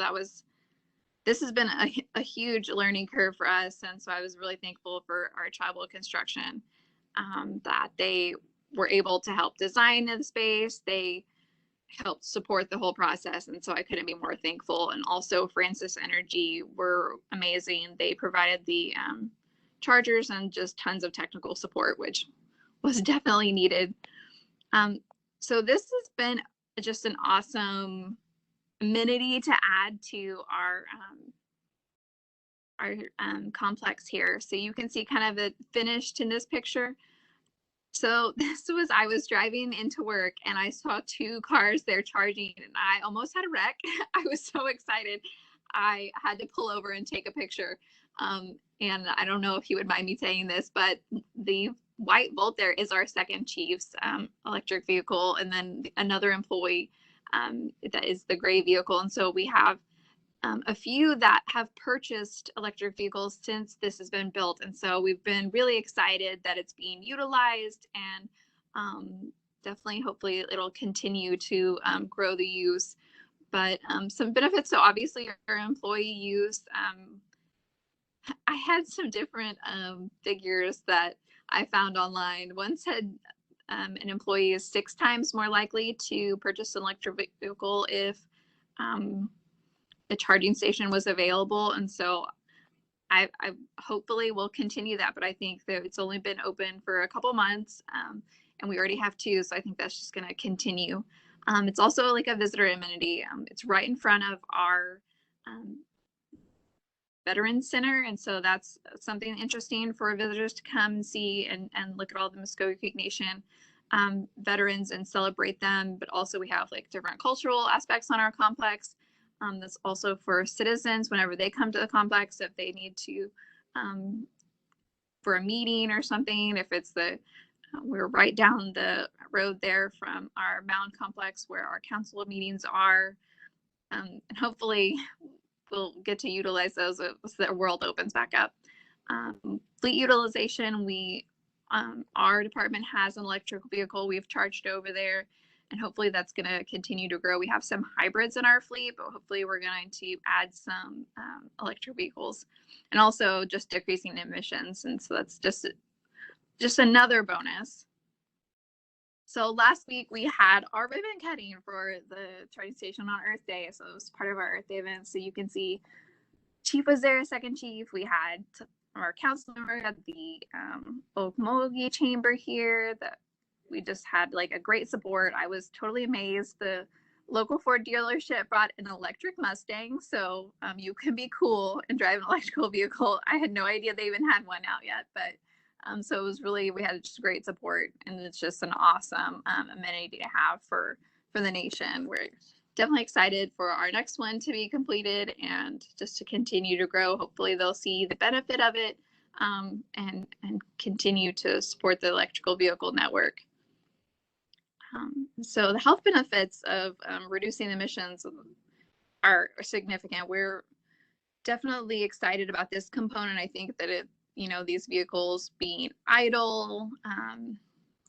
this has been a huge learning curve for us. And so I was really thankful for our tribal construction that they were able to help design the space. They helped support the whole process. And so I couldn't be more thankful. And also Francis Energy were amazing. They provided the chargers and just tons of technical support, which was definitely needed. So this has been just an awesome amenity to add to our complex here. So you can see kind of the finished in this picture. So I was driving into work and I saw 2 cars there charging and I almost had a wreck. I was so excited. I had to pull over and take a picture. And I don't know if you would mind me saying this, but the white Volt there is our second chief's electric vehicle, and then another employee that is the gray vehicle. And so we have a few that have purchased electric vehicles since this has been built. And so we've been really excited that it's being utilized, and definitely, hopefully it'll continue to grow the use. But some benefits, so obviously our employee use, I had some different figures that I found online. One said an employee is 6 times more likely to purchase an electric vehicle if a charging station was available. And so I hopefully will continue that, but I think that it's only been open for a couple months, and we already have 2, so I think that's just going to continue. It's also like a visitor amenity. It's right in front of our Veterans Center, and so that's something interesting for visitors to come and see and look at all the Muskogee Creek Nation veterans and celebrate them. But also we have like different cultural aspects on our complex. That's also for citizens whenever they come to the complex, if they need to for a meeting or something. If it's we're right down the road there from our mound complex where our council meetings are, and hopefully we'll get to utilize those as the world opens back up. Fleet utilization, our department has an electric vehicle we've charged over there, and hopefully that's going to continue to grow. We have some hybrids in our fleet, but hopefully we're going to add some electric vehicles, and also just decreasing emissions. And so that's just another bonus. So last week we had our ribbon cutting for the charging station on Earth Day. So it was part of our Earth Day event. So you can see Chief was there, second chief. We had our council member at the Okmulgee chamber here. That we just had like a great support. I was totally amazed. The local Ford dealership brought an electric Mustang, so you can be cool and drive an electrical vehicle. I had no idea they even had one out yet, but so it was really, we had just great support, and it's just an awesome amenity to have for the nation. We're definitely excited for our next one to be completed and just to continue to grow. Hopefully they'll see the benefit of it and continue to support the electrical vehicle network. So the health benefits of reducing emissions are significant. We're definitely excited about this component. I think that these vehicles being idle,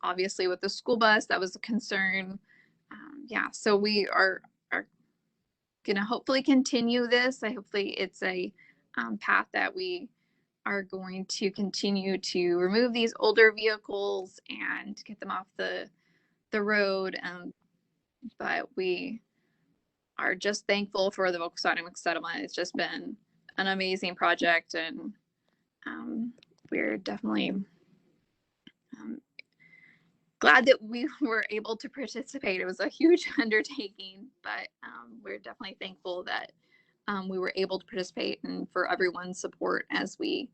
obviously with the school bus, that was a concern. So we are going to hopefully continue this. Hopefully it's a path that we are going to continue to remove these older vehicles and get them off the road. But we are just thankful for the Volkswagen settlement. It's just been an amazing project, and we're definitely glad that we were able to participate. It was a huge undertaking, but we're definitely thankful that we were able to participate and for everyone's support as we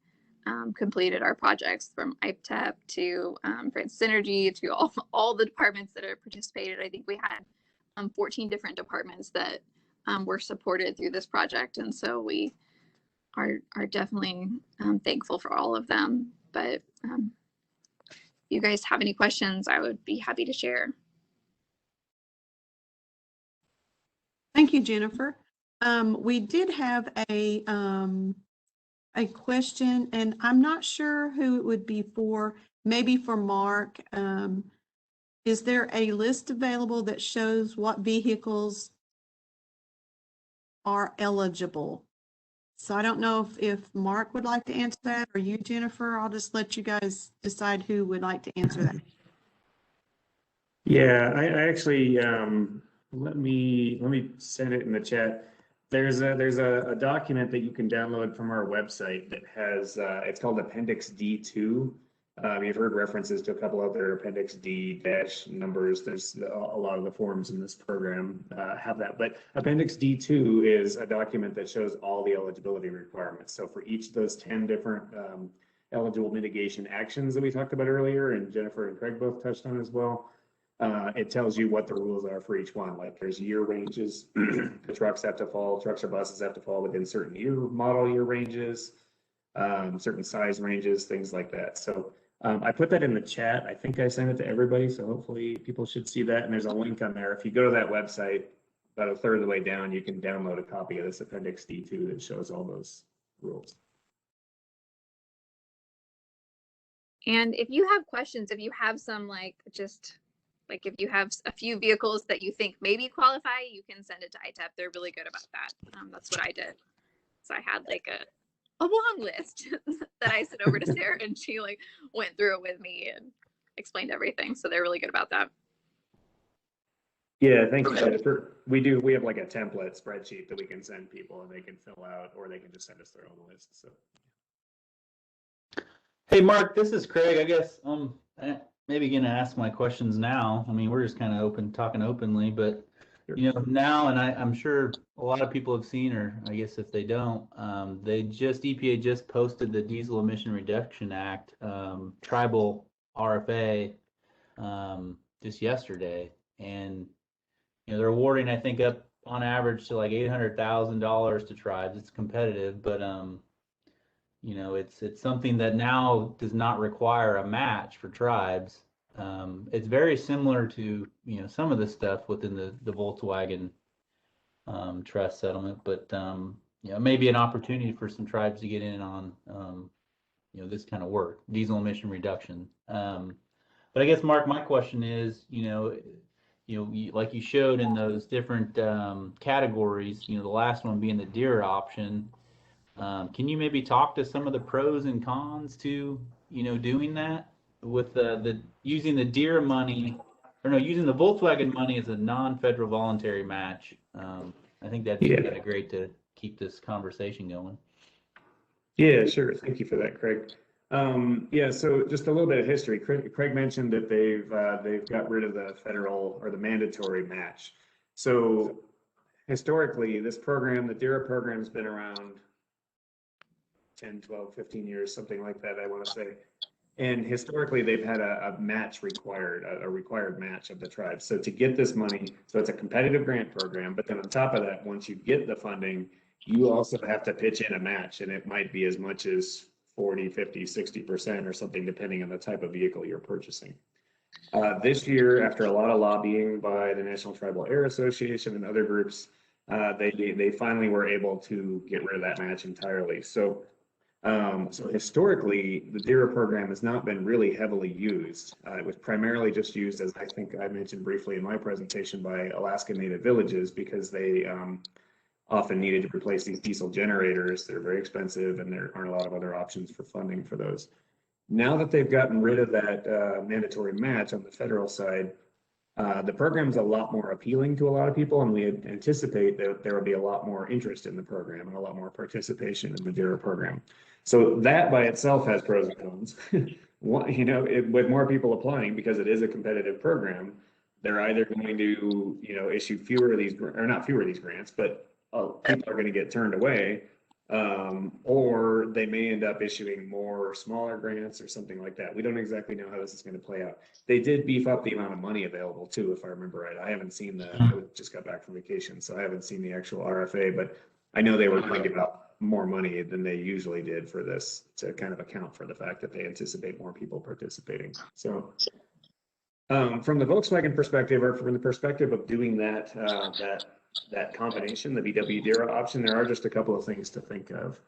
completed our projects, from IPTEP to France Synergy to all the departments that are participated. I think we had 14 different departments that were supported through this project, and so we are definitely thankful for all of them. But if you guys have any questions, I would be happy to share. Thank you, Jennifer. We did have a question, and I'm not sure who it would be for, maybe for Mark. Is there a list available that shows what vehicles are eligible? So I don't know if Mark would like to answer that, or you, Jennifer. I'll just let you guys decide who would like to answer that. Yeah, I actually, let me send it in the chat. There's a document that you can download from our website that has, it's called Appendix D2. You've heard references to a couple other Appendix D dash numbers. There's a lot of the forms in this program have that, but Appendix D2 is a document that shows all the eligibility requirements. So for each of those 10 different eligible mitigation actions that we talked about earlier, and Jennifer and Craig both touched on as well, it tells you what the rules are for each one. Like there's year ranges, the trucks have to fall, trucks or buses have to fall within certain model year ranges, certain size ranges, things like that. So I put that in the chat. I think I sent it to everybody, so hopefully people should see that. And there's a link on there. If you go to that website, about a third of the way down, you can download a copy of this Appendix D2 that shows all those rules. And if you have questions, if you have some if you have a few vehicles that you think maybe qualify, you can send it to ITEP. They're really good about that. That's what I did. So I had like a long list that I sent over to Sarah, and she went through it with me and explained everything. So they're really good about that. Yeah, thank you, Jennifer. We have like a template spreadsheet that we can send people and they can fill out, or they can just send us their own list. So. Hey, Mark, this is Craig. I guess maybe gonna ask my questions now. I mean, we're just kind of talking openly, but now, and I'm sure a lot of people have seen, or I guess if they don't, EPA just posted the Diesel Emission Reduction Act, tribal RFA, just yesterday, and they're awarding, I think, up on average to like $800,000 to tribes. It's competitive, but it's something that now does not require a match for tribes. It's very similar to some of the stuff within the Volkswagen trust settlement, but maybe an opportunity for some tribes to get in on this kind of work, diesel emission reduction. But I guess, Mark, my question is, like you showed in those different categories, the last one being the DERA option. Can you maybe talk to some of the pros and cons to, doing that with the using the DERA money, or no, using the Volkswagen money as a non-federal voluntary match? I think that'd be Yeah. kind of great to keep this conversation going. Yeah, sure. Thank you for that, Craig. Yeah, so just a little bit of history. Craig mentioned that they've got rid of the federal or the mandatory match. So historically, this program, the DERA program, has been around 10, 12, 15 years, something like that, I want to say. And historically, they've had a match required, a required match of the tribes. So to get this money, so it's a competitive grant program, but then on top of that, once you get the funding, you also have to pitch in a match, and it might be as much as 40, 50, 60% or something, depending on the type of vehicle you're purchasing. This year, after a lot of lobbying by the National Tribal Air Association and other groups, they finally were able to get rid of that match entirely. So historically, the DERA program has not been really heavily used. It was primarily just used, as I think I mentioned briefly in my presentation, by Alaska Native villages because they often needed to replace these diesel generators. They're very expensive, and there aren't a lot of other options for funding for those. Now that they've gotten rid of that mandatory match on the federal side, the program's a lot more appealing to a lot of people, and we anticipate that there will be a lot more interest in the program and a lot more participation in the DERA program. So that by itself has pros and cons. With more people applying, because it is a competitive program, they're either going to, issue fewer of these, or not fewer of these grants, but people are going to get turned away, or they may end up issuing more smaller grants or something like that. We don't exactly know how this is going to play out. They did beef up the amount of money available too, if I remember right. I haven't seen I just got back from vacation, so I haven't seen the actual RFA, but I know they were going to give out more money than they usually did for this to kind of account for the fact that they anticipate more people participating. So from the Volkswagen perspective, or from the perspective of doing that combination, the VW DERA option, there are just a couple of things to think of.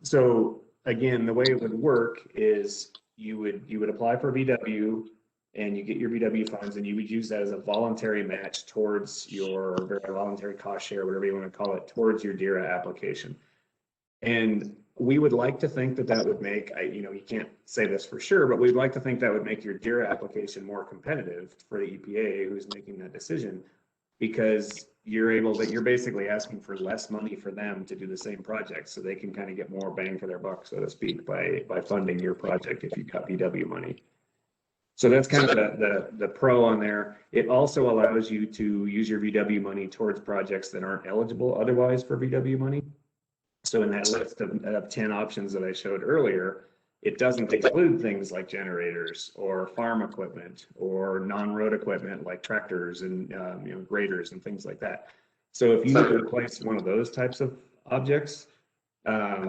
So again, the way it would work is you would apply for VW and you get your VW funds, and you would use that as a voluntary match towards your voluntary cost share, whatever you want to call it, towards your DERA application. And we would like to think that would make, you can't say this for sure, but we'd like to think that would make your DERA application more competitive for the EPA who's making that decision, because you're basically asking for less money for them to do the same project, so they can kind of get more bang for their buck, so to speak, by funding your project if you cut VW money. So that's kind of the pro on there. It also allows you to use your VW money towards projects that aren't eligible otherwise for VW money. So in that list of 10 options that I showed earlier, it doesn't include things like generators or farm equipment or non-road equipment like tractors and graders and things like that. So if you replace one of those types of objects,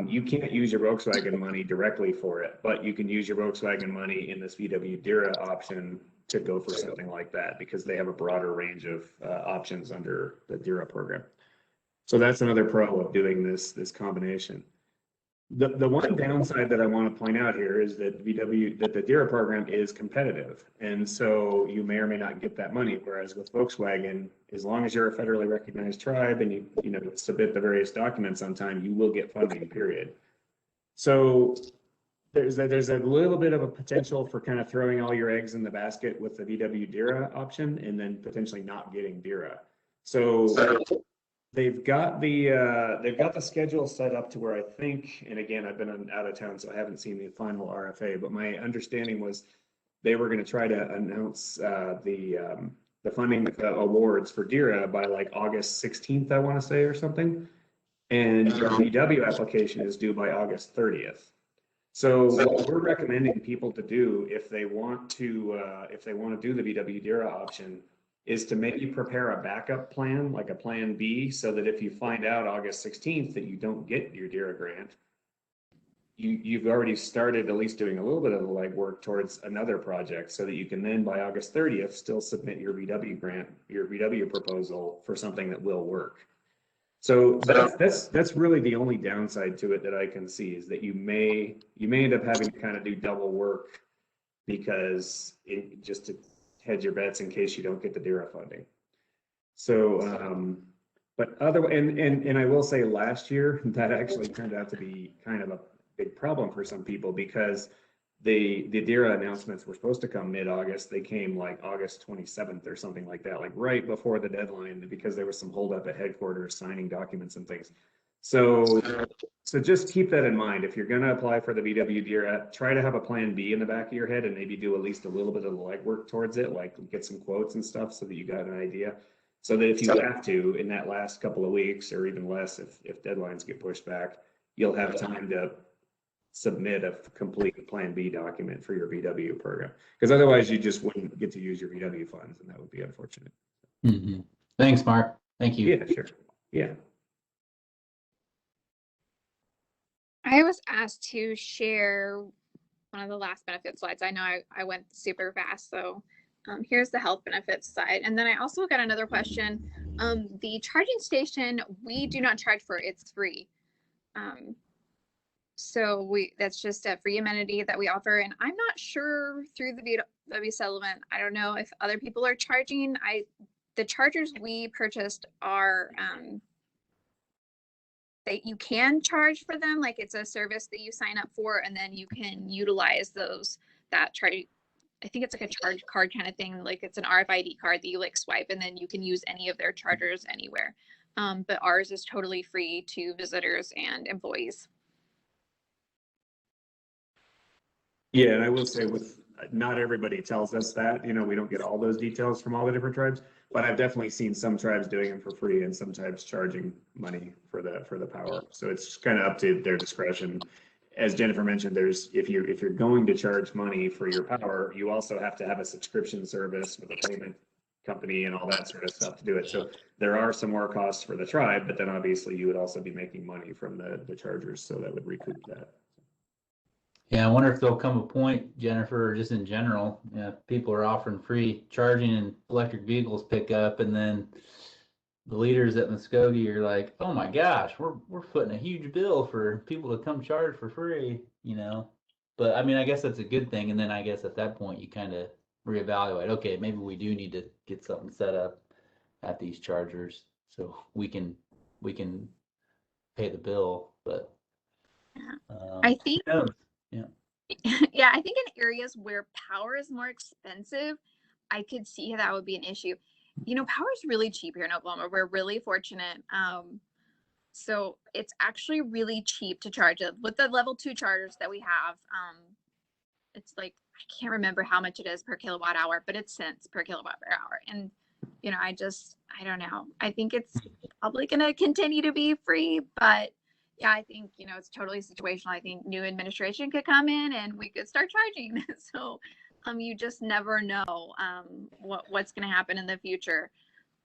you can't use your Volkswagen money directly for it, but you can use your Volkswagen money in this VW DERA option to go for something like that, because they have a broader range of options under the DERA program. So that's another pro of doing this combination. The one downside that I want to point out here is that the DERA program is competitive, and so you may or may not get that money. Whereas with Volkswagen, as long as you're a federally recognized tribe and you submit the various documents on time, you will get funding. Period. So there's a little bit of a potential for kind of throwing all your eggs in the basket with the VW DERA option and then potentially not getting DERA. So they've got the schedule set up to where I think, and again, I've been out of town, so I haven't seen the final RFA, but my understanding was they were going to try to announce the funding awards for DERA by like August 16th, I want to say, or something. And your VW application is due by August 30th. So what we're recommending people to do if they want to do the VW DERA option is to maybe prepare a backup plan, like a plan B, so that if you find out August 16th that you don't get your DERA grant, you've already started at least doing a little bit of the legwork towards another project, so that you can then by August 30th still submit your VW grant, your VW proposal for something that will work. So that's really the only downside to it that I can see, is that you may end up having to kind of do double work because just to hedge your bets in case you don't get the DERA funding. So, but and I will say last year that actually turned out to be kind of a big problem for some people, because the DERA announcements were supposed to come mid-August. They came like August 27th or something like that, like right before the deadline, because there was some holdup at headquarters signing documents and things. So just keep that in mind. If you're going to apply for the VW DERA, try to have a plan B in the back of your head and maybe do at least a little bit of the legwork towards it, like get some quotes and stuff so that you got an idea. So that if you have to, in that last couple of weeks, or even less if deadlines get pushed back, you'll have time to submit a complete Plan B document for your VW program. Because otherwise you just wouldn't get to use your VW funds, and that would be unfortunate. Mm-hmm. Thanks, Mark. Thank you. Yeah, sure. Yeah. I was asked to share one of the last benefit slides. I know I went super fast, so here's the health benefits side. And then I also got another question. The charging station, we do not charge for, it's free. So that's just a free amenity that we offer. And I'm not sure through the VW settlement, I don't know if other people are charging. The chargers we purchased are, you can charge for them. Like, it's a service that you sign up for, and then you can utilize that charge. I think it's like a charge card kind of thing. Like, it's an RFID card that you like swipe, and then you can use any of their chargers anywhere. But ours is totally free to visitors and employees. Yeah, and I will say, not everybody tells us that, we don't get all those details from all the different tribes, but I've definitely seen some tribes doing them for free and some tribes charging money for the power. So it's kind of up to their discretion. As Jennifer mentioned, if you're going to charge money for your power, you also have to have a subscription service with a payment company and all that sort of stuff to do it. So there are some more costs for the tribe, but then obviously you would also be making money from the chargers, so that would recoup that. Yeah, I wonder if there'll come a point, Jennifer, or just in general, people are offering free charging and electric vehicles pick up, and then the leaders at Muskogee are like, "Oh my gosh, we're footing a huge bill for people to come charge for free," But I mean, I guess that's a good thing, and then I guess at that point you kind of reevaluate. Okay, maybe we do need to get something set up at these chargers so we can pay the bill. But I think. who knows? Yeah. Yeah, I think in areas where power is more expensive, I could see how that would be an issue. Power is really cheap here in Oklahoma. We're really fortunate. So it's actually really cheap to charge it with the level 2 chargers that we have. It's like, I can't remember how much it is per kilowatt hour, but it's cents per kilowatt hour. And, I don't know. I think it's probably going to continue to be free, but yeah, I think, it's totally situational. I think new administration could come in and we could start charging. So you just never know what's going to happen in the future.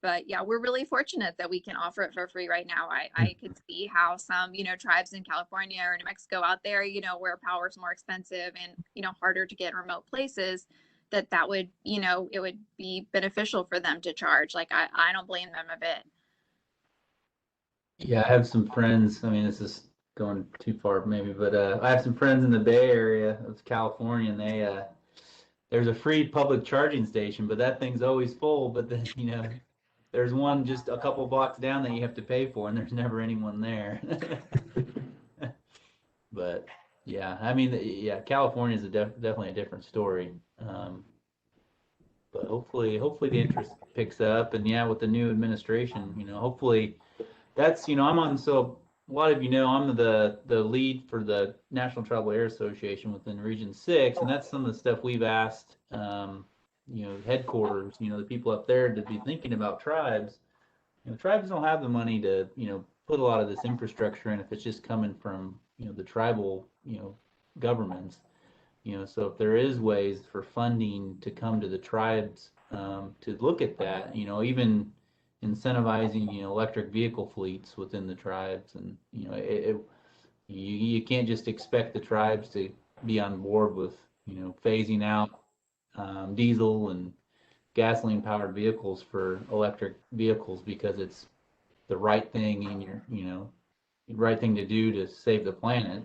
But yeah, we're really fortunate that we can offer it for free right now. I could see how some, tribes in California or New Mexico out there, where power is more expensive and, harder to get in remote places, that would, it would be beneficial for them to charge. Like, I don't blame them a bit. Yeah, I have some friends. I mean, this is going too far maybe, but I have some friends in the Bay Area of California, and there's a free public charging station, but that thing's always full. But then, there's one just a couple blocks down that you have to pay for, and there's never anyone there. But yeah, I mean, yeah, California is definitely a different story. But hopefully the interest picks up, and yeah, with the new administration, hopefully. That's, I'm on, so a lot of I'm the lead for the National Tribal Air Association within Region 6, and that's some of the stuff we've asked, headquarters, the people up there to be thinking about tribes. Tribes don't have the money to, put a lot of this infrastructure in if it's just coming from, the tribal, governments. So if there is ways for funding to come to the tribes to look at that, even incentivizing electric vehicle fleets within the tribes, and you can't just expect the tribes to be on board with phasing out diesel and gasoline powered vehicles for electric vehicles, because it's the right thing in your, the right thing to do to save the planet,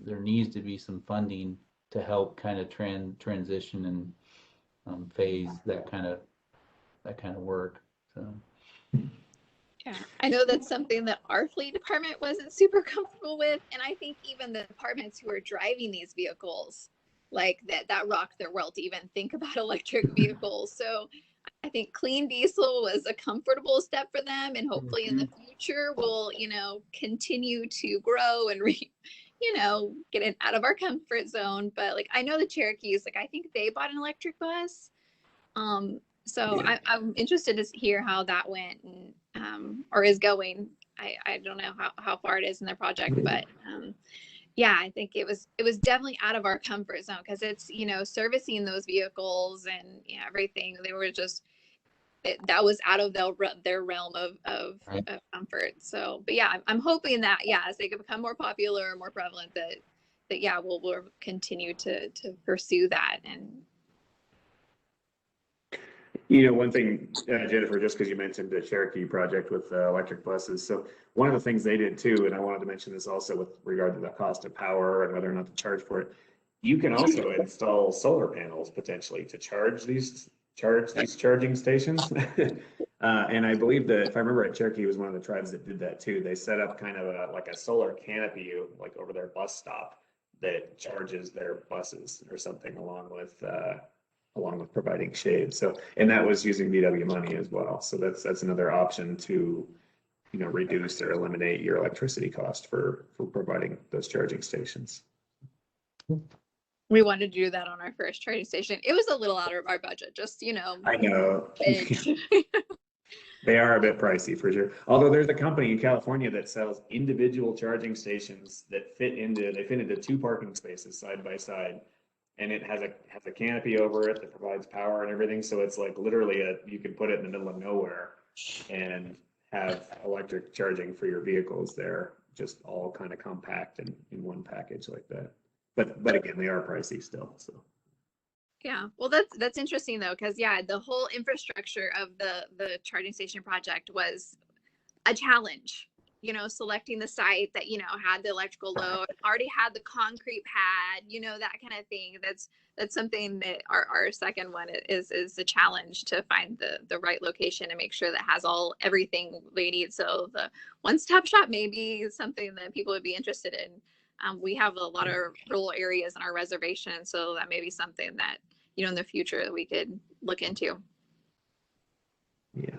there needs to be some funding to help kind of transition and phase that kind of work. So. Yeah, I know that's something that our fleet department wasn't super comfortable with, and I think even the departments who are driving these vehicles, like that rocked their world to even think about electric vehicles. So I think clean diesel was a comfortable step for them, and hopefully in the future we'll, continue to grow and get it out of our comfort zone. But like I know the Cherokees, like I think they bought an electric bus. So Yeah. I'm interested to hear how that went and or is going. I don't know how far it is in their project, but yeah, I think it was definitely out of our comfort zone because it's servicing those vehicles and everything. They were just that was out of their realm of comfort. So, but yeah, I'm hoping that as they become more popular, more prevalent, that we'll continue to pursue that. And one thing, Jennifer, just because you mentioned the Cherokee project with electric buses. So one of the things they did too, and I wanted to mention this also with regard to the cost of power and whether or not to charge for it. You can also install solar panels potentially to charge these charging stations. And I believe that if I remember right, Cherokee was one of the tribes that did that too. They set up kind of like a solar canopy like over their bus stop that charges their buses or something along with providing shade. So, and that was using VW money as well. So that's another option to, reduce or eliminate your electricity cost for providing those charging stations. we wanted to do that on our first charging station. It was a little out of our budget, just I know. They are a bit pricey for sure. Although there's a company in California that sells individual charging stations that fit into 2 parking spaces side by side. And it has a canopy over it that provides power and everything. So it's like literally you can put it in the middle of nowhere and have electric charging for your vehicles there, just all kind of compact and in one package like that. But again, they are pricey still. So. Yeah, well, that's interesting though, because the whole infrastructure of the charging station project was a challenge. Selecting the site that had the electrical load, already had the concrete pad, that kind of thing. That's something that our second one is a challenge to find the right location and make sure that has everything they need. So the one-stop shop may be something that people would be interested in. We have a lot of rural areas in our reservation, so that may be something that in the future that we could look into. Yeah.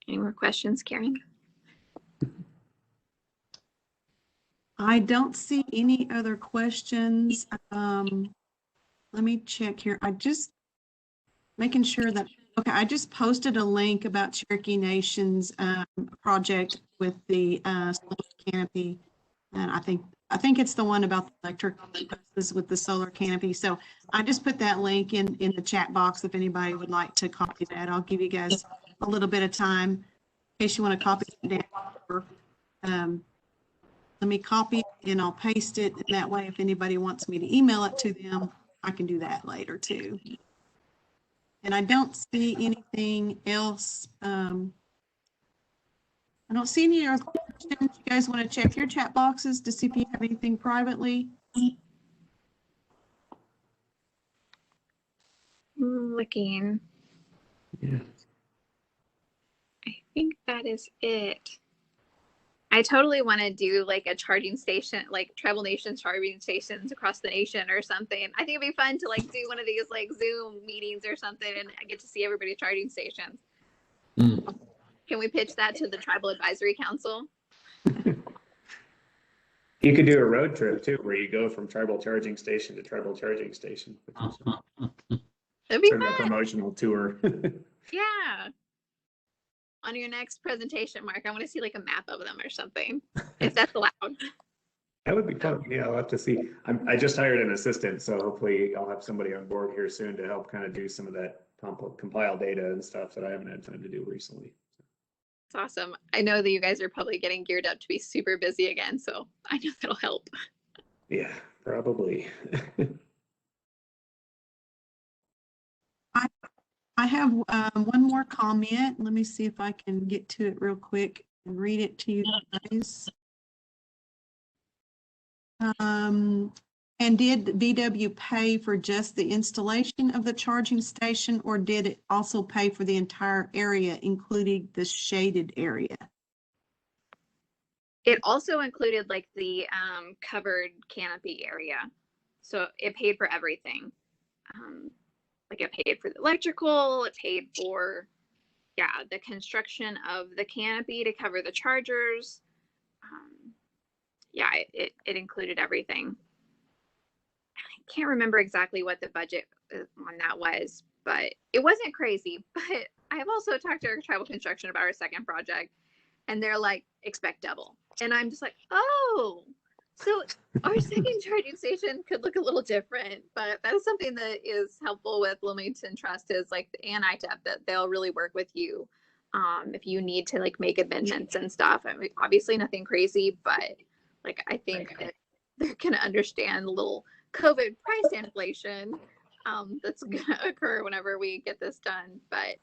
Any more questions, Karen? I don't see any other questions. Let me check here. I just making sure that, okay, I just posted a link about Cherokee Nation's project with the solar canopy. And I think it's the one about the electric buses with the solar canopy. So I just put that link in the chat box if anybody would like to copy that. I'll give you guys a little bit of time in case you want to copy it down. Let me copy it and I'll paste it. And that way, if anybody wants me to email it to them, I can do that later too. And I don't see anything else. I don't see any other questions. You guys want to check your chat boxes to see if you have anything privately? Looking. Yeah. I think that is it. I totally want to do like a charging station, like Tribal Nations charging stations across the nation or something. I think it'd be fun to like do one of these like Zoom meetings or something and I get to see everybody charging stations. Can we pitch that to the Tribal Advisory Council? You could do a road trip too, where you go from tribal charging station to tribal charging station. That'd be Sort of a fun. promotional tour. Yeah. On your next presentation, Mark, I want to see like a map of them or something, if that's allowed. That would be fun. Yeah, I'll have to see. I just hired an assistant, so hopefully I'll have somebody on board here soon to help kind of do some of that compile data and stuff that I haven't had time to do recently. It's awesome. I know that you guys are probably getting geared up to be super busy again, so I know that'll help. Yeah, probably. I have one more comment. Let me see if I can get to it real quick and read it to you guys. And did VW pay for just the installation of the charging station, or did it also pay for the entire area, including the shaded area? It also included like the covered canopy area. So it paid for everything. Like it paid for the electrical, it paid for, yeah, the construction of the canopy to cover the chargers. Yeah, it included everything. I can't remember exactly what the budget on that was, but it wasn't crazy. But I've also talked to our tribal construction about our second project, and they're like, expect double. And I'm just like, oh, so our second charging station could look a little different, but that is something that is helpful with Wilmington Trust is like the ITEP, that they'll really work with you if you need to like make amendments and stuff. I mean, obviously nothing crazy, but like I think that they're gonna understand the little COVID price inflation that's gonna occur whenever we get this done. But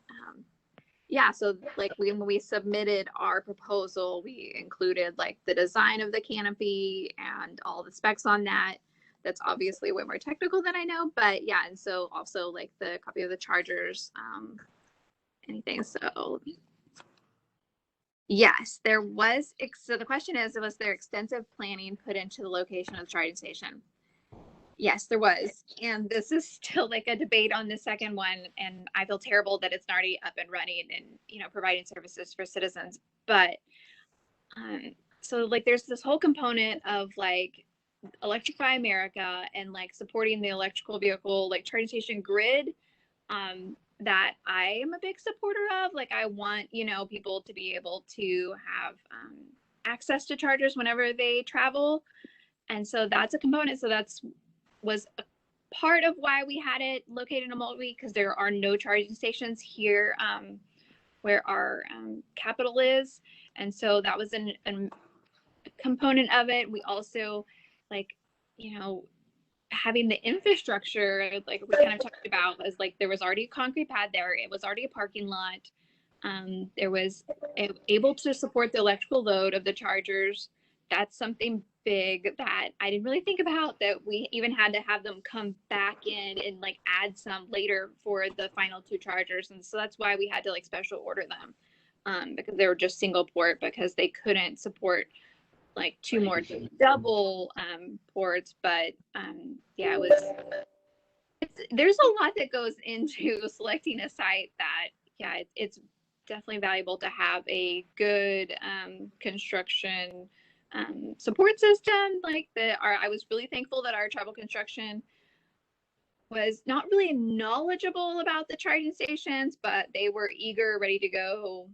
yeah, so like when we submitted our proposal, we included like the design of the canopy and all the specs on that. That's obviously way more technical than I know, but yeah, and so also like the copy of the chargers, anything. So yes, there was. So the question is, was there extensive planning put into the location of the charging station? Yes, there was. And this is still like a debate on the second one. And I feel terrible that it's not already up and running and, you know, providing services for citizens. But so like there's this whole component of like Electrify America and like supporting the electrical vehicle, like charging station grid, that I am a big supporter of. Like I want, you know, people to be able to have access to chargers whenever they travel. And so that's a component. So that's was a part of why we had it located in Multnomah, because there are no charging stations here where our capital is. And so that was a component of it. We also, like, you know, having the infrastructure, like we kind of talked about, was like there was already a concrete pad there. It was already a parking lot. There was able to support the electrical load of the chargers. That's something big that I didn't really think about, that we even had to have them come back in and like add some later for the final two chargers. And so that's why we had to like special order them because they were just single port, because they couldn't support like two more double ports. But yeah, it was, there's a lot that goes into selecting a site that, yeah, it's definitely valuable to have a good construction support system. Like I was really thankful that our tribal construction was not really knowledgeable about the charging stations, but they were eager, ready to go.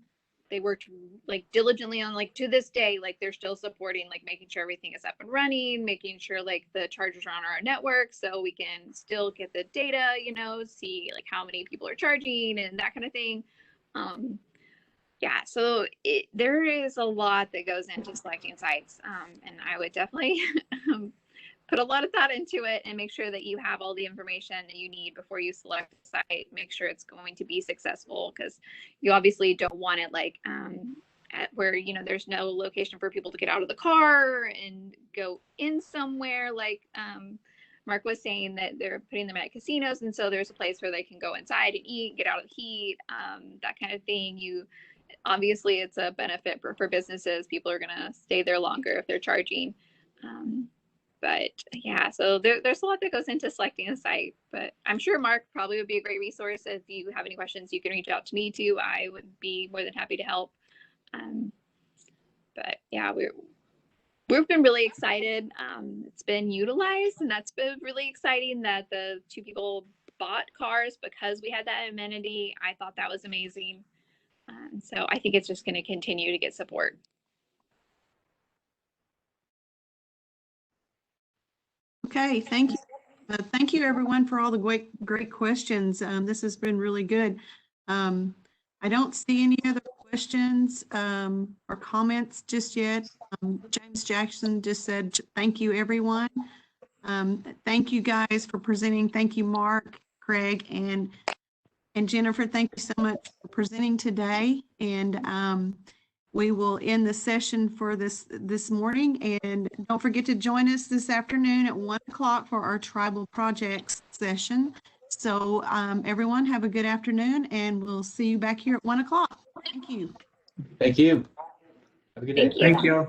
They worked like diligently on, like, to this day, like they're still supporting, like making sure everything is up and running, making sure like the chargers are on our network so we can still get the data, you know, see like how many people are charging and that kind of thing. Yeah, so there is a lot that goes into selecting sites, and I would definitely put a lot of thought into it and make sure that you have all the information that you need before you select a site. Make sure it's going to be successful, because you obviously don't want it like at where, you know, there's no location for people to get out of the car and go in somewhere, like Mark was saying that they're putting them at casinos, and so there's a place where they can go inside and eat, get out of the heat, that kind of thing. Obviously it's a benefit for businesses. People are going to stay there longer if they're charging. But yeah, so there's a lot that goes into selecting a site, but I'm sure Mark probably would be a great resource. If you have any questions, you can reach out to me too. I would be more than happy to help. But yeah, we've been really excited. It's been utilized, and that's been really exciting that the two people bought cars because we had that amenity. I thought that was amazing. So I think it's just going to continue to get support. Okay, thank you. Thank you, everyone, for all the great questions. This has been really good. I don't see any other questions. questions or comments just yet. James Jackson just said, thank you, everyone. Thank you guys for presenting. Thank you, Mark, Craig, and Jennifer. Thank you so much for presenting today. And we will end the session for this morning. And don't forget to join us this afternoon at 1 o'clock for our tribal projects session. So everyone have a good afternoon, and we'll see you back here at 1 o'clock. Thank you. Thank you. Have a good day. Thank you. Thank you.